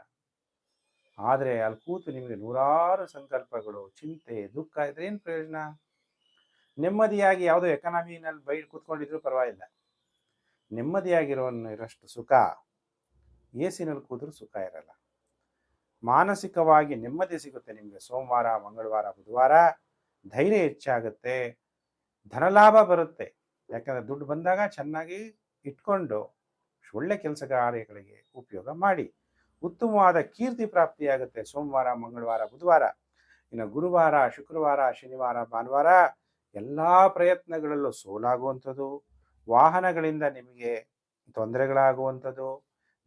ಆದರೆ ಅಲ್ಲಿ ಕೂತು ನಿಮಗೆ ನೂರಾರು ಸಂಕಲ್ಪಗಳು, ಚಿಂತೆ, ದುಃಖ ಇದ್ರೆ ಏನು ಪ್ರಯೋಜನ? ನೆಮ್ಮದಿಯಾಗಿ ಯಾವುದೋ ಎಕಾನಮಿನಲ್ಲಿ ಕೂತ್ಕೊಂಡಿದ್ರು ಪರವಾಗಿಲ್ಲ. ನೆಮ್ಮದಿಯಾಗಿರೋಷ್ಟು ಸುಖ ಎ ಸಿನಲ್ಲಿ ಕೂತ್ರೂ ಸುಖ ಇರಲ್ಲ. ಮಾನಸಿಕವಾಗಿ ನೆಮ್ಮದಿ ಸಿಗುತ್ತೆ ನಿಮಗೆ. ಸೋಮವಾರ, ಮಂಗಳವಾರ, ಬುಧವಾರ ಧೈರ್ಯ ಹೆಚ್ಚಾಗುತ್ತೆ. ಧನಲಾಭ ಬರುತ್ತೆ. ಯಾಕಂದರೆ ದುಡ್ಡು ಬಂದಾಗ ಚೆನ್ನಾಗಿ ಇಟ್ಕೊಂಡು ಒಳ್ಳೆ ಕೆಲಸ ಕಾರ್ಯಗಳಿಗೆ ಉಪಯೋಗ ಮಾಡಿ. ಉತ್ತಮವಾದ ಕೀರ್ತಿ ಪ್ರಾಪ್ತಿಯಾಗುತ್ತೆ ಸೋಮವಾರ, ಮಂಗಳವಾರ, ಬುಧವಾರ. ಇನ್ನು ಗುರುವಾರ, ಶುಕ್ರವಾರ, ಶನಿವಾರ, ಭಾನುವಾರ ಎಲ್ಲ ಪ್ರಯತ್ನಗಳಲ್ಲೂ ಸೋಲಾಗುವಂಥದ್ದು, ವಾಹನಗಳಿಂದ ನಿಮಗೆ ತೊಂದರೆಗಳಾಗುವಂಥದ್ದು,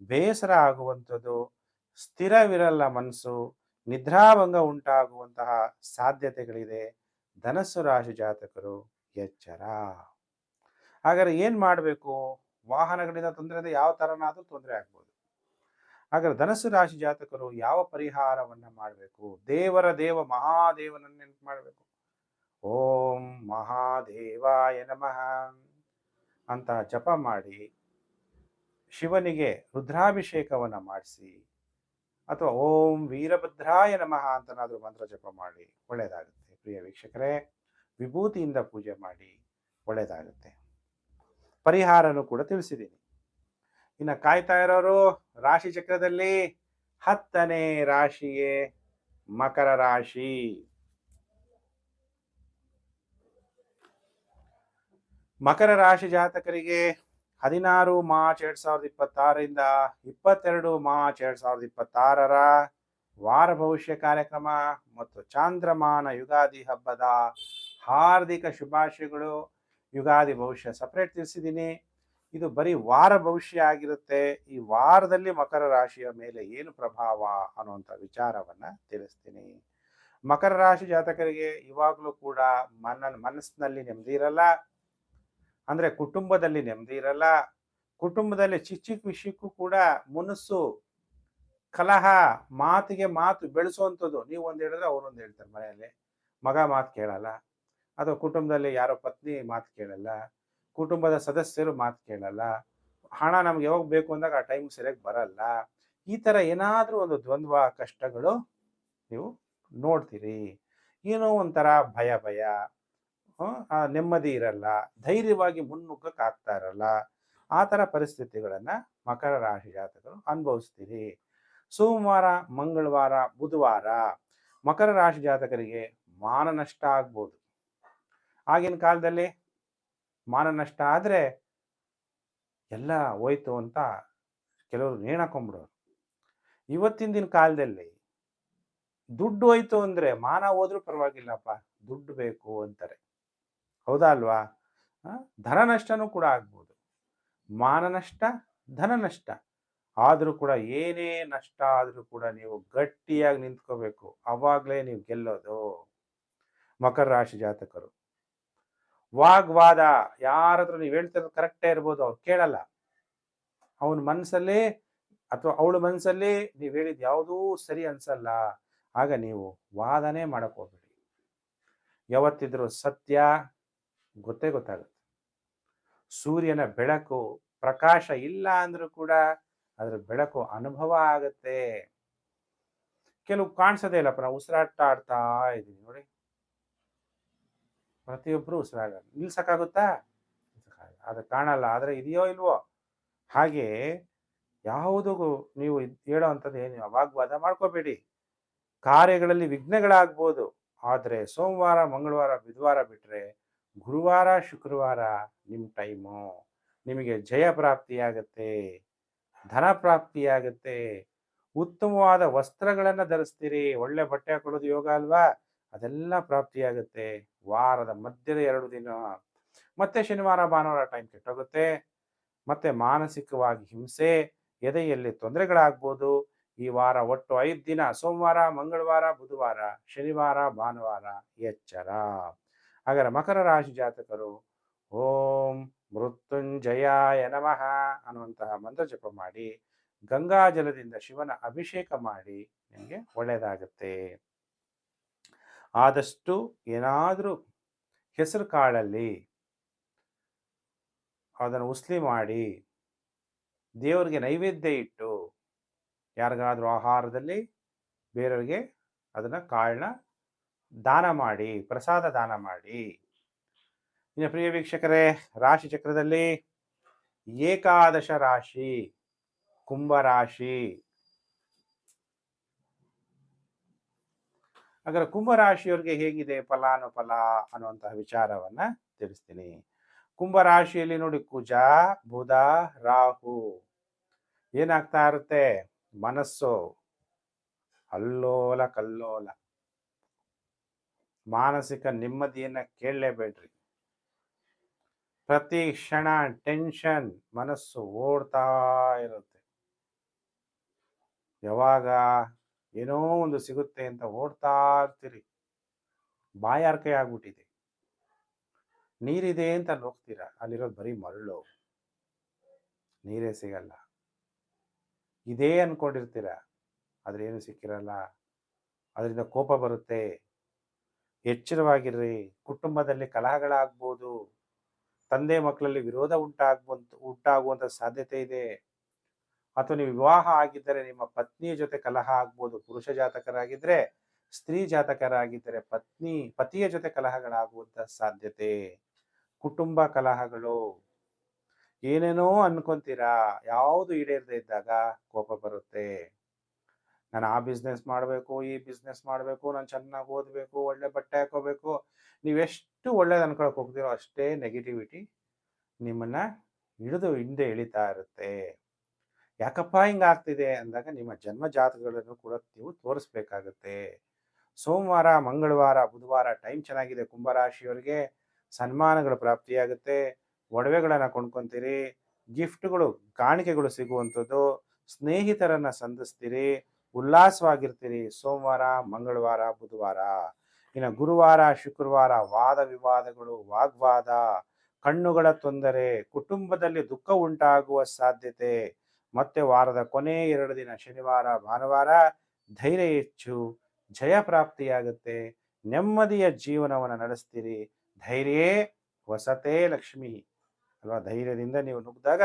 ಬೇಸರ ಆಗುವಂಥದ್ದು, ಸ್ಥಿರವಿರಲ್ಲ ಮನಸ್ಸು, ನಿದ್ರಾಭಂಗ ಉಂಟಾಗುವಂತಹ ಸಾಧ್ಯತೆಗಳಿದೆ. ಧನಸ್ಸು ರಾಶಿ ಜಾತಕರು ಎಚ್ಚರ. ಹಾಗಾದ್ರೆ ಏನು ಮಾಡಬೇಕು? ವಾಹನಗಳಿಂದ ತೊಂದರೆ ಯಾವ ಥರನಾದರೂ ತೊಂದರೆ ಆಗ್ಬೋದು. ಹಾಗಾದ್ರೆ ಧನಸ್ಸು ರಾಶಿ ಜಾತಕರು ಯಾವ ಪರಿಹಾರವನ್ನು ಮಾಡಬೇಕು? ದೇವ ಮಹಾದೇವನನ್ನು ನೆನಪು ಮಾಡಬೇಕು. ಓಂ ಮಹಾದೇವಾಯ ನಮಃ ಅಂತ ಜಪ ಮಾಡಿ, ಶಿವನಿಗೆ ರುದ್ರಾಭಿಷೇಕವನ್ನು ಮಾಡಿಸಿ, ಅಥವಾ ಓಂ ವೀರಭದ್ರಾಯ ನಮಃ ಅಂತನಾದರೂ ಮಂತ್ರ ಜಪ ಮಾಡಿ ಒಳ್ಳೆಯದಾಗುತ್ತೆ. ಪ್ರಿಯ ವೀಕ್ಷಕರೇ, ವಿಭೂತಿಯಿಂದ ಪೂಜೆ ಮಾಡಿ ಒಳ್ಳೆಯದಾಗುತ್ತೆ. ಪರಿಹಾರನೂ ಕೂಡ ತಿಳಿಸಿದ್ದೀನಿ. ಇನ್ನು ಕಾಯ್ತಾ ಇರೋರು ರಾಶಿ ಚಕ್ರದಲ್ಲಿ 10ನೇ ರಾಶಿಯೇ ಮಕರ ರಾಶಿ. ಮಕರ ರಾಶಿ ಜಾತಕರಿಗೆ 16 ಮಾರ್ಚ್ 2026ರಿಂದ 22 ಮಾರ್ಚ್ 2026 ವಾರ ಭವಿಷ್ಯ ಕಾರ್ಯಕ್ರಮ ಮತ್ತು ಚಾಂದ್ರಮಾನ ಯುಗಾದಿ ಹಬ್ಬದ ಹಾರ್ದಿಕ ಶುಭಾಶಯಗಳು. ಯುಗಾದಿ ಭವಿಷ್ಯ ಸಪರೇಟ್ ತಿಳಿಸಿದ್ದೀನಿ. ಇದು ಬರೀ ವಾರ ಭವಿಷ್ಯ ಆಗಿರುತ್ತೆ. ಈ ವಾರದಲ್ಲಿ ಮಕರ ರಾಶಿಯ ಮೇಲೆ ಏನು ಪ್ರಭಾವ ಅನ್ನುವಂಥ ವಿಚಾರವನ್ನು ತಿಳಿಸ್ತೀನಿ. ಮಕರ ರಾಶಿ ಜಾತಕರಿಗೆ ಇವಾಗಲೂ ಕೂಡ ಮನಸ್ಸಿನಲ್ಲಿ ನೆಮ್ಮದಿ ಇರಲ್ಲ. ಅಂದರೆ ಕುಟುಂಬದಲ್ಲಿ ನೆಮ್ಮದಿ ಇರಲ್ಲ. ಕುಟುಂಬದಲ್ಲಿ ಚಿಕ್ಕ ಚಿಕ್ಕ ವಿಷಯಕ್ಕೂ ಕೂಡ ಮನಸ್ಸು ಕಲಹ, ಮಾತಿಗೆ ಮಾತು ಬೆಳೆಸುವಂಥದ್ದು. ನೀವು ಒಂದು ಹೇಳಿದ್ರೆ ಅವರೊಂದು ಹೇಳ್ತಾರೆ. ಮನೆಯಲ್ಲಿ ಮಗ ಮಾತು ಕೇಳಲ್ಲ, ಅಥವಾ ಕುಟುಂಬದಲ್ಲಿ ಯಾರೋ ಪತ್ನಿ ಮಾತು ಕೇಳಲ್ಲ, ಕುಟುಂಬದ ಸದಸ್ಯರು ಮಾತು ಕೇಳಲ್ಲ, ಹಣ ನಮ್ಗೆ ಯಾವಾಗ ಬೇಕು ಅಂದಾಗ ಆ ಟೈಮ್ ಸರಿಯಾಗಿ ಬರಲ್ಲ. ಈ ಥರ ಏನಾದರೂ ಒಂದು ದ್ವಂದ್ವ ಕಷ್ಟಗಳು ನೀವು ನೋಡ್ತೀರಿ. ಏನೋ ಒಂಥರ ಭಯ, ನೆಮ್ಮದಿ ಇರಲ್ಲ, ಧೈರ್ಯವಾಗಿ ಮುನ್ನುಗ್ಗಕ್ಕೆ ಆಗ್ತಾ ಇರಲ್ಲ. ಆ ಥರ ಪರಿಸ್ಥಿತಿಗಳನ್ನು ಮಕರ ರಾಶಿ ಜಾತಕರು ಅನುಭವಿಸ್ತೀರಿ. ಸೋಮವಾರ, ಮಂಗಳವಾರ, ಬುಧವಾರ ಮಕರ ರಾಶಿ ಜಾತಕರಿಗೆ ಮಾನ ನಷ್ಟ ಆಗ್ಬೋದು. ಆಗಿನ ಕಾಲದಲ್ಲಿ ಮಾನ ನಷ್ಟ ಆದರೆ ಎಲ್ಲ ಹೋಯ್ತು ಅಂತ ಕೆಲವರು ನೇಣಾಕೊಂಡ್ಬಿಡೋರು. ಇವತ್ತಿನ ದಿನ ಕಾಲದಲ್ಲಿ ದುಡ್ಡು ಹೋಯ್ತು ಅಂದರೆ ಮಾನ ಹೋದ್ರೂ ಪರವಾಗಿಲ್ಲಪ್ಪ, ದುಡ್ಡು ಬೇಕು ಅಂತಾರೆ. ಹೌದಾ ಅಲ್ವಾ? ಧನ ನಷ್ಟನೂ ಕೂಡ ಆಗ್ಬೋದು. ಮಾನ ನಷ್ಟ, ಧನ ನಷ್ಟ ಆದರೂ ಕೂಡ ಏನೇ ನಷ್ಟ ಆದರೂ ಕೂಡ ನೀವು ಗಟ್ಟಿಯಾಗಿ ನಿಂತ್ಕೋಬೇಕು. ಅವಾಗಲೇ ನೀವು ಗೆಲ್ಲೋದು. ಮಕರ ರಾಶಿ ಜಾತಕರು ವಾಗ್ವಾದ, ಯಾರ ಹತ್ರ ನೀವು ಹೇಳ್ತಿರೋದು ಕರೆಕ್ಟೇ ಇರ್ಬೋದು, ಅವ್ರು ಕೇಳಲ್ಲ. ಅವನ ಮನಸ್ಸಲ್ಲೇ ಅಥವಾ ಅವಳ ಮನಸ್ಸಲ್ಲಿ ನೀವು ಹೇಳಿದ ಯಾವುದೂ ಸರಿ ಅನ್ಸಲ್ಲ. ಆಗ ನೀವು ವಾದನೆ ಮಾಡಕ್ ಹೋಗ್ಬೇಡಿ. ಯಾವತ್ತಿದ್ರು ಸತ್ಯ ಗೊತ್ತೇ ಗೊತ್ತಾಗುತ್ತೆ. ಸೂರ್ಯನ ಬೆಳಕು ಪ್ರಕಾಶ ಇಲ್ಲ ಅಂದ್ರೂ ಕೂಡ ಅದ್ರ ಬೆಳಕು ಅನುಭವ ಆಗುತ್ತೆ. ಕೆಲವು ಕಾಣಿಸೋದೇ ಇಲ್ಲಪ್ಪ, ನಾವು ಉಸಿರಾಟ ಆಡ್ತಾ ಇದ್ದೀವಿ ನೋಡಿ, ಪ್ರತಿಯೊಬ್ಬರು ಉಸಿರಾಡ ನಿಲ್ಸಕ್ಕಾಗುತ್ತಾ? ಅದು ಕಾಣಲ್ಲ, ಆದ್ರೆ ಇದೆಯೋ ಇಲ್ವೋ. ಹಾಗೆ ಯಾವುದಕ್ಕೂ ನೀವು ಹೇಳೋ ಅಂಥದ್ದು ಏನು ವಾಗ್ವಾದ ಮಾಡ್ಕೋಬೇಡಿ. ಕಾರ್ಯಗಳಲ್ಲಿ ವಿಘ್ನಗಳಾಗ್ಬೋದು, ಆದರೆ ಸೋಮವಾರ ಮಂಗಳವಾರ ಬುಧವಾರ ಬಿಟ್ಟರೆ ಗುರುವಾರ ಶುಕ್ರವಾರ ನಿಮ್ಮ ಟೈಮು. ನಿಮಗೆ ಜಯ ಪ್ರಾಪ್ತಿಯಾಗತ್ತೆ, ಧನ ಪ್ರಾಪ್ತಿಯಾಗತ್ತೆ, ಉತ್ತಮವಾದ ವಸ್ತ್ರಗಳನ್ನು ಧರಿಸ್ತೀರಿ, ಒಳ್ಳೆ ಬಟ್ಟೆ ಹಾಕೊಳ್ಳೋದು ಯೋಗ ಅಲ್ವಾ, ಅದೆಲ್ಲ ಪ್ರಾಪ್ತಿಯಾಗುತ್ತೆ. ವಾರದ ಮಧ್ಯದ 2 ದಿನ ಮತ್ತೆ ಶನಿವಾರ ಭಾನುವಾರ ಟೈಮ್ ಕೆಟ್ಟೋಗುತ್ತೆ. ಮತ್ತೆ ಮಾನಸಿಕವಾಗಿ ಹಿಂಸೆ, ಎದೆಯಲ್ಲಿ ತೊಂದರೆಗಳಾಗ್ಬೋದು. ಈ ವಾರ ಒಟ್ಟು 5 ದಿನ ಸೋಮವಾರ ಮಂಗಳವಾರ ಬುಧವಾರ ಶನಿವಾರ ಭಾನುವಾರ ಎಚ್ಚರ. ಹಾಗಾದರೆ ಮಕರ ರಾಶಿ ಜಾತಕರು ಓಂ ಮೃತ್ಯುಂಜಯಾಯ ನಮಃ ಅನ್ನುವಂತಹ ಮಂತ್ರ ಜಪ ಮಾಡಿ, ಗಂಗಾ ಜಲದಿಂದ ಶಿವನ ಅಭಿಷೇಕ ಮಾಡಿ, ನಿಮಗೆ ಒಳ್ಳೆಯದಾಗುತ್ತೆ. ಆದಷ್ಟು ಏನಾದರೂ ಹೆಸರು ಕಾಳಲ್ಲಿ ಅದನ್ನು ಉಸ್ಲಿ ಮಾಡಿ ದೇವರಿಗೆ ನೈವೇದ್ಯ ಇಟ್ಟು, ಯಾರಿಗಾದ್ರೂ ಆಹಾರದಲ್ಲಿ ಬೇರೆಯವರಿಗೆ ಅದನ್ನು ಕಾಳನ್ನ ದಾನ ಮಾಡಿ, ಪ್ರಸಾದ ದಾನ ಮಾಡಿ. ಇನ್ನು ಪ್ರಿಯ ವೀಕ್ಷಕರೇ, ರಾಶಿ ಚಕ್ರದಲ್ಲಿ ಏಕಾದಶ ರಾಶಿ ಕುಂಭರಾಶಿ. ಹಾಗಾದ್ರೆ ಕುಂಭರಾಶಿಯವರಿಗೆ ಹೇಗಿದೆ ಫಲಾನುಫಲ ಅನ್ನುವಂತಹ ವಿಚಾರವನ್ನ ತಿಳಿಸ್ತೀನಿ. ಕುಂಭರಾಶಿಯಲ್ಲಿ ನೋಡಿ, ಕುಜ ಬುಧ ರಾಹು ಏನಾಗ್ತಾ ಇರುತ್ತೆ, ಮನಸ್ಸು ಅಲ್ಲೋಲ ಕಲ್ಲೋಲ, ಮಾನಸಿಕ ನೆಮ್ಮದಿಯನ್ನ ಕೇಳಲೇಬೇಡ್ರಿ. ಪ್ರತಿ ಕ್ಷಣ ಟೆನ್ಷನ್, ಮನಸ್ಸು ಓಡ್ತಾ ಇರುತ್ತೆ. ಯಾವಾಗ ಏನೋ ಒಂದು ಸಿಗುತ್ತೆ ಅಂತ ಓಡ್ತಾ ಇರ್ತೀರಿ. ಬಾಯಾರಿಕೆ ಆಗ್ಬಿಟ್ಟಿದೆ. ನೀರಿದೆ ಅಂತ ಹೋಗ್ತೀರಾ, ಅಲ್ಲಿರೋದು ಬರೀ ಮರಳು, ನೀರೇ ಸಿಗಲ್ಲ. ಇದೇ ಅನ್ಕೊಂಡಿರ್ತೀರ, ಆದ್ರೆ ಏನು ಸಿಕ್ಕಿರಲ್ಲ. ಅದರಿಂದ ಕೋಪ ಬರುತ್ತೆ. ಎಚ್ಚರವಾಗಿರ್ರಿ. ಕುಟುಂಬದಲ್ಲಿ ಕಲಹಗಳಾಗ್ಬೋದು, ತಂದೆ ಮಕ್ಕಳಲ್ಲಿ ವಿರೋಧ ಉಂಟಾಗುವಂತ ಸಾಧ್ಯತೆ ಇದೆ. ಅಥವಾ ನೀವು ವಿವಾಹ ಆಗಿದ್ದರೆ ನಿಮ್ಮ ಪತ್ನಿಯ ಜೊತೆ ಕಲಹ ಆಗ್ಬೋದು. ಪುರುಷ ಜಾತಕರಾಗಿದ್ರೆ, ಸ್ತ್ರೀ ಜಾತಕರಾಗಿದ್ದರೆ ಪತಿಯ ಜೊತೆ ಕಲಹಗಳಾಗುವಂತ ಸಾಧ್ಯತೆ. ಕುಟುಂಬ ಕಲಹಗಳು, ಏನೇನೋ ಅನ್ಕೊಂತೀರಾ, ಯಾವುದು ಈಡೇರದೆ ಇದ್ದಾಗ ಕೋಪ ಬರುತ್ತೆ. ನಾನು ಆ ಬಿಸ್ನೆಸ್ ಮಾಡಬೇಕು, ಈ ಬಿಸ್ನೆಸ್ ಮಾಡಬೇಕು, ನಾನು ಚೆನ್ನಾಗಿ ಓದಬೇಕು, ಒಳ್ಳೆ ಬಟ್ಟೆ ಹಾಕೋಬೇಕು. ನೀವೆಷ್ಟು ಒಳ್ಳೇದು ಅನ್ಕೊಳಕ್ ಹೋಗ್ತೀರೋ ಅಷ್ಟೇ ನೆಗೆಟಿವಿಟಿ ನಿಮ್ಮನ್ನ ಹಿಡಿದು ಹಿಂದೆ ಎಳಿತಾ ಇರುತ್ತೆ. ಯಾಕಪ್ಪ ಹಿಂಗಾಗ್ತಿದೆ ಅಂದಾಗ ನಿಮ್ಮ ಜನ್ಮ ಜಾತಕಗಳನ್ನು ಕೂಡ ನೀವು ತೋರಿಸ್ಬೇಕಾಗತ್ತೆ. ಸೋಮವಾರ ಮಂಗಳವಾರ ಬುಧವಾರ ಟೈಮ್ ಚೆನ್ನಾಗಿದೆ. ಕುಂಭರಾಶಿಯವರಿಗೆ ಸನ್ಮಾನಗಳು ಪ್ರಾಪ್ತಿಯಾಗುತ್ತೆ, ಒಡವೆಗಳನ್ನು ಕೊಂಡ್ಕೊಂತೀರಿ, ಗಿಫ್ಟ್ಗಳು ಕಾಣಿಕೆಗಳು ಸಿಗುವಂಥದ್ದು, ಸ್ನೇಹಿತರನ್ನ ಸಂಧಿಸ್ತೀರಿ, ಉಲ್ಲಾಸವಾಗಿರ್ತೀರಿ ಸೋಮವಾರ ಮಂಗಳವಾರ ಬುಧವಾರ. ಇನ್ನು ಗುರುವಾರ ಶುಕ್ರವಾರ ವಾದ ವಿವಾದಗಳು, ವಾಗ್ವಾದ, ಕಣ್ಣುಗಳ ತೊಂದರೆ, ಕುಟುಂಬದಲ್ಲಿ ದುಃಖ ಉಂಟಾಗುವ ಸಾಧ್ಯತೆ. ಮತ್ತೆ ವಾರದ ಕೊನೆ 2 ದಿನ ಶನಿವಾರ ಭಾನುವಾರ ಧೈರ್ಯ ಹೆಚ್ಚು, ಜಯ ಪ್ರಾಪ್ತಿಯಾಗುತ್ತೆ, ನೆಮ್ಮದಿಯ ಜೀವನವನ್ನು ನಡೆಸ್ತೀರಿ. ಧೈರ್ಯೇ ವಸತೆ ಲಕ್ಷ್ಮಿ ಅಲ್ವಾ, ಧೈರ್ಯದಿಂದ ನೀವು ನುಗ್ಗಿದಾಗ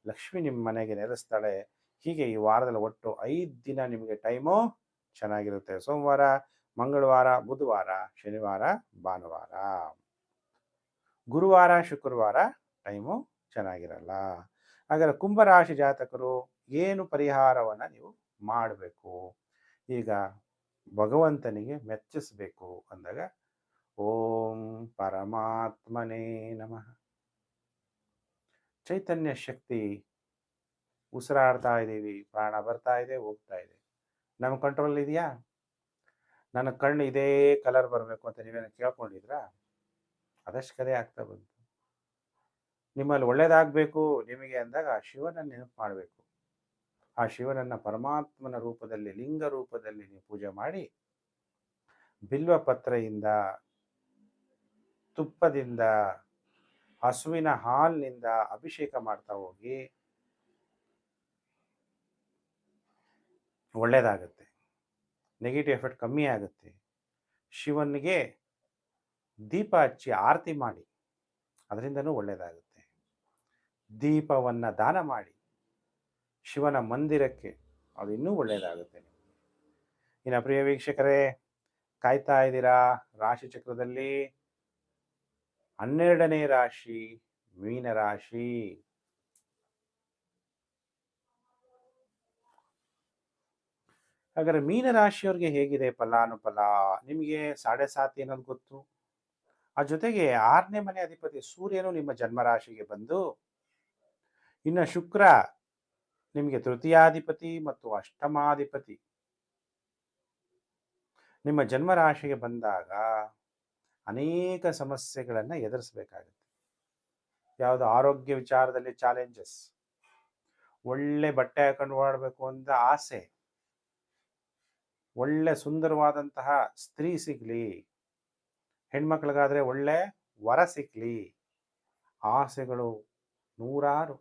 ಲಕ್ಷ್ಮಿ ನಿಮ್ಮ ಮನೆಗೆ ನೆಲೆಸ್ತಾಳೆ. ಹೀಗೆ ಈ ವಾರದಲ್ಲಿ ಒಟ್ಟು 5 ದಿನ ನಿಮಗೆ ಟೈಮು ಚೆನ್ನಾಗಿರುತ್ತೆ. ಸೋಮವಾರ ಮಂಗಳವಾರ ಬುಧವಾರ ಶನಿವಾರ ಭಾನುವಾರ. ಗುರುವಾರ ಶುಕ್ರವಾರ ಟೈಮು ಚೆನ್ನಾಗಿರಲ್ಲ. ಹಾಗಾದ್ರೆ ಕುಂಭರಾಶಿ ಜಾತಕರು ಏನು ಪರಿಹಾರವನ್ನು ನೀವು ಮಾಡಬೇಕು? ಈಗ ಭಗವಂತನಿಗೆ ಮೆಚ್ಚಿಸಬೇಕು ಅಂದಾಗ ಓಂ ಪರಮಾತ್ಮನೇ ನಮಃ. ಚೈತನ್ಯ ಶಕ್ತಿ, ಉಸಿರಾಡ್ತಾ ಇದ್ದೀವಿ, ಪ್ರಾಣ ಬರ್ತಾ ಇದೆ ಹೋಗ್ತಾ ಇದೆ, ನಮ್ಮ ಕಂಟ್ರೋಲ್ ಇದೆಯಾ? ನನ್ನ ಕಣ್ಣು ಇದೇ ಕಲರ್ ಬರಬೇಕು ಅಂತ ನೀವೇನು ಕೇಳ್ಕೊಂಡಿದ್ರಾ? ಅದಷ್ಟು ಕದೆ ಆಗ್ತಾ ಬಂತು. ನಿಮ್ಮಲ್ಲಿ ಒಳ್ಳೇದಾಗಬೇಕು ನಿಮಗೆ ಅಂದಾಗ ಆ ಶಿವನನ್ನು ನೆನಪು ಮಾಡಬೇಕು. ಆ ಶಿವನನ್ನು ಪರಮಾತ್ಮನ ರೂಪದಲ್ಲಿ, ಲಿಂಗ ರೂಪದಲ್ಲಿ ನೀವು ಪೂಜೆ ಮಾಡಿ, ಬಿಲ್ವ ಪತ್ರೆಯಿಂದ ತುಪ್ಪದಿಂದ, ಹಸುವಿನ ಹಾಲಿನಿಂದ ಅಭಿಷೇಕ ಮಾಡ್ತಾ ಹೋಗಿ. ಒಳ್ಳೆಯದಾಗುತ್ತೆ. ನೆಗೆಟಿವ್ ಎಫೆಕ್ಟ್ ಕಮ್ಮಿ ಆಗುತ್ತೆ. ಶಿವನಿಗೆ ದೀಪ ಹಚ್ಚಿ ಆರತಿ ಮಾಡಿ, ಅದರಿಂದನೂ ಒಳ್ಳೆಯದಾಗುತ್ತೆ. ದೀಪವನ್ನು ದಾನ ಮಾಡಿ ಶಿವನ ಮಂದಿರಕ್ಕೆ, ಅದು ಇನ್ನೂ ಒಳ್ಳೆಯದಾಗುತ್ತೆ. ಇನ್ನು ಪ್ರಿಯ ವೀಕ್ಷಕರೇ, ಕಾಯ್ತಾ ಇದ್ದೀರಾ ರಾಶಿ ಚಕ್ರದಲ್ಲಿ 12ನೇ ರಾಶಿ ಮೀನರಾಶಿ. ಹಾಗಾದ್ರೆ ಮೀನರಾಶಿಯವ್ರಿಗೆ ಹೇಗಿದೆ ಫಲಾನುಫಲ? ನಿಮಗೆ 7.5 ಅನ್ನೋದು ಗೊತ್ತು. ಆ ಜೊತೆಗೆ 6ನೇ ಮನೆ ಅಧಿಪತಿ ಸೂರ್ಯನು ನಿಮ್ಮ ಜನ್ಮರಾಶಿಗೆ ಬಂದು, ಇನ್ನು ಶುಕ್ರ ನಿಮಗೆ ತೃತೀಯಾಧಿಪತಿ ಮತ್ತು ಅಷ್ಟಮಾಧಿಪತಿ ನಿಮ್ಮ ಜನ್ಮರಾಶಿಗೆ ಬಂದಾಗ ಅನೇಕ ಸಮಸ್ಯೆಗಳನ್ನು ಎದುರಿಸಬೇಕಾಗುತ್ತೆ. ಯಾವುದು? ಆರೋಗ್ಯ ವಿಚಾರದಲ್ಲಿ ಚಾಲೆಂಜಸ್, ಒಳ್ಳೆ ಬಟ್ಟೆ ಹಾಕೊಂಡು ಓಡಾಡಬೇಕು ಅಂತ ಆಸೆ, ಒಳ್ಳೆ ಸುಂದರವಾದಂತಹ ಸ್ತ್ರೀ ಸಿಗಲಿ, ಹೆಣ್ಮಕ್ಳಿಗಾದರೆ ಒಳ್ಳೆ ವರ ಸಿಕ್ಕಲಿ, ಆಸೆಗಳು ನೂರಾರು.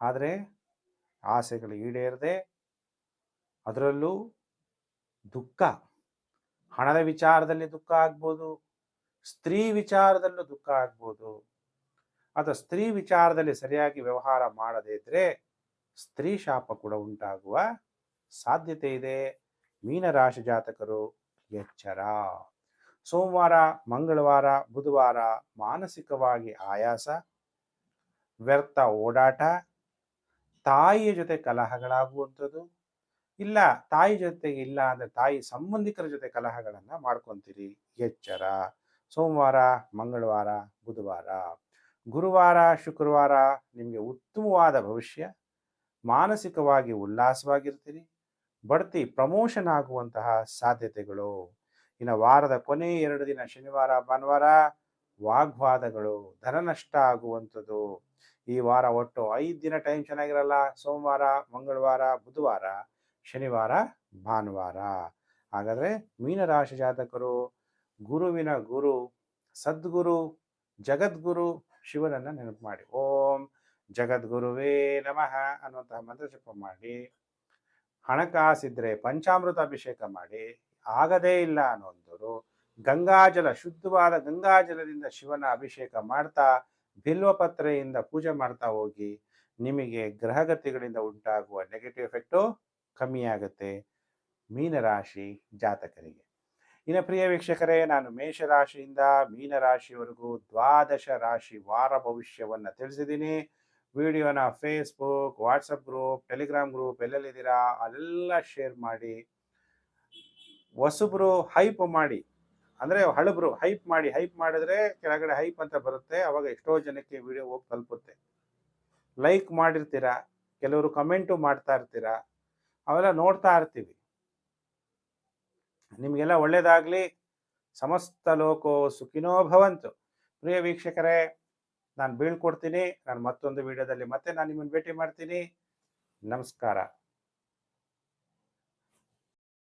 ಆದರೆ ಆಸೆಗಳು ಈಡೇರದೆ ಅದರಲ್ಲೂ ದುಃಖ, ಹಣದ ವಿಚಾರದಲ್ಲಿ ದುಃಖ ಆಗ್ಬೋದು, ಸ್ತ್ರೀ ವಿಚಾರದಲ್ಲೂ ದುಃಖ ಆಗ್ಬೋದು, ಅಥವಾ ಸ್ತ್ರೀ ವಿಚಾರದಲ್ಲಿ ಸರಿಯಾಗಿ ವ್ಯವಹಾರ ಮಾಡದೇ ಇದ್ದರೆ ಸ್ತ್ರೀ ಶಾಪ ಕೂಡ ಉಂಟಾಗುವ ಸಾಧ್ಯತೆ ಇದೆ. ಮೀನರಾಶಿ ಜಾತಕರು ಎಚ್ಚರ. ಸೋಮವಾರ, ಮಂಗಳವಾರ, ಬುಧವಾರ ಮಾನಸಿಕವಾಗಿ ಆಯಾಸ, ವ್ಯರ್ಥ ಓಡಾಟ, ತಾಯಿಯ ಜೊತೆ ಕಲಹಗಳಾಗುವಂಥದ್ದು, ಇಲ್ಲ ತಾಯಿ ಜೊತೆಗೆ ಇಲ್ಲ ಅಂದರೆ ತಾಯಿ ಸಂಬಂಧಿಕರ ಜೊತೆ ಕಲಹಗಳನ್ನು ಮಾಡ್ಕೊತೀರಿ. ಎಚ್ಚರ. ಸೋಮವಾರ, ಮಂಗಳವಾರ, ಬುಧವಾರ. ಗುರುವಾರ, ಶುಕ್ರವಾರ ನಿಮಗೆ ಉತ್ತಮವಾದ ಭವಿಷ್ಯ, ಮಾನಸಿಕವಾಗಿ ಉಲ್ಲಾಸವಾಗಿರ್ತೀರಿ, ಬಡ್ತಿ ಪ್ರಮೋಷನ್ ಆಗುವಂತಹ ಸಾಧ್ಯತೆಗಳು. ಇನ್ನು ವಾರದ ಕೊನೆ 2 ದಿನ ಶನಿವಾರ, ಭಾನುವಾರ ವಾಗ್ವಾದಗಳು, ಧನ ನಷ್ಟ ಆಗುವಂಥದ್ದು. ಈ ವಾರ ಒಟ್ಟು 5 ದಿನ ಟೈಮ್ ಚೆನ್ನಾಗಿರಲ್ಲ. ಸೋಮವಾರ, ಮಂಗಳವಾರ, ಬುಧವಾರ, ಶನಿವಾರ, ಭಾನುವಾರ. ಹಾಗಾದರೆ ಮೀನರಾಶಿ ಜಾತಕರು ಗುರುವಿನ ಗುರು, ಸದ್ಗುರು, ಜಗದ್ಗುರು ಶಿವನನ್ನು ನೆನಪು ಮಾಡಿ ಓಂ ಜಗದ್ಗುರುವೇ ನಮಃ ಅನ್ನುವಂತಹ ಮಂತ್ರ ಜಪ ಮಾಡಿ, ಹಣಕಾಸಿದ್ರೆ ಪಂಚಾಮೃತ ಅಭಿಷೇಕ ಮಾಡಿ, ಆಗದೇ ಇಲ್ಲ ಅನ್ನೋಂಥವ್ರು ಗಂಗಾಜಲ, ಶುದ್ಧವಾದ ಗಂಗಾಜಲದಿಂದ ಶಿವನ ಅಭಿಷೇಕ ಮಾಡ್ತಾ ಬಿಲ್ವಪತ್ರೆಯಿಂದ ಪೂಜೆ ಮಾಡ್ತಾ ಹೋಗಿ, ನಿಮಗೆ ಗ್ರಹಗತಿಗಳಿಂದ ಉಂಟಾಗುವ ನೆಗೆಟಿವ್ ಎಫೆಕ್ಟು ಕಮ್ಮಿ ಆಗುತ್ತೆ ಮೀನರಾಶಿ ಜಾತಕರಿಗೆ. ಇನ್ನು ಪ್ರಿಯ ವೀಕ್ಷಕರೇ, ನಾನು ಮೇಷರಾಶಿಯಿಂದ ಮೀನರಾಶಿವರೆಗೂ 12 ರಾಶಿ ವಾರ ಭವಿಷ್ಯವನ್ನು ತಿಳಿಸಿದ್ದೀನಿ. ವಿಡಿಯೋನ Facebook, WhatsApp group, Telegram group ಎಲ್ಲೆಲ್ಲಿದ್ದೀರಾ ಅಲ್ಲೆಲ್ಲ ಶೇರ್ ಮಾಡಿ. ಹೊಸಬ್ರು ಹೈಪ್ ಮಾಡಿ, ಅಂದರೆ ಹಳಬ್ರು ಹೈಪ್ ಮಾಡಿದ್ರೆ ಕೆಳಗಡೆ ಹೈಪ್ ಅಂತ ಬರುತ್ತೆ. ಅವಾಗ ಎಷ್ಟೋ ಜನಕ್ಕೆ ವಿಡಿಯೋ ಹೋಗಿ ತಲುಪುತ್ತೆ. ಲೈಕ್ ಮಾಡಿರ್ತೀರಾ, ಕೆಲವರು ಕಮೆಂಟು ಮಾಡ್ತಾ ಇರ್ತೀರಾ, ಅವೆಲ್ಲ ನೋಡ್ತಾ ಇರ್ತೀವಿ. ನಿಮಗೆಲ್ಲ ಒಳ್ಳೆಯದಾಗಲಿ. ಸಮಸ್ತ ಲೋಕೋ ಸುಖಿನೋ ಭವಂತು. ಪ್ರಿಯ ವೀಕ್ಷಕರೇ, ನಾನು ಬೀಳ್ಕೊಡ್ತೀನಿ. ನಾನು ಮತ್ತೊಂದು ವಿಡಿಯೋದಲ್ಲಿ ಮತ್ತೆ ನಾನು ನಿಮ್ಮನ್ನು ಭೇಟಿ ಮಾಡ್ತೀನಿ. ನಮಸ್ಕಾರ.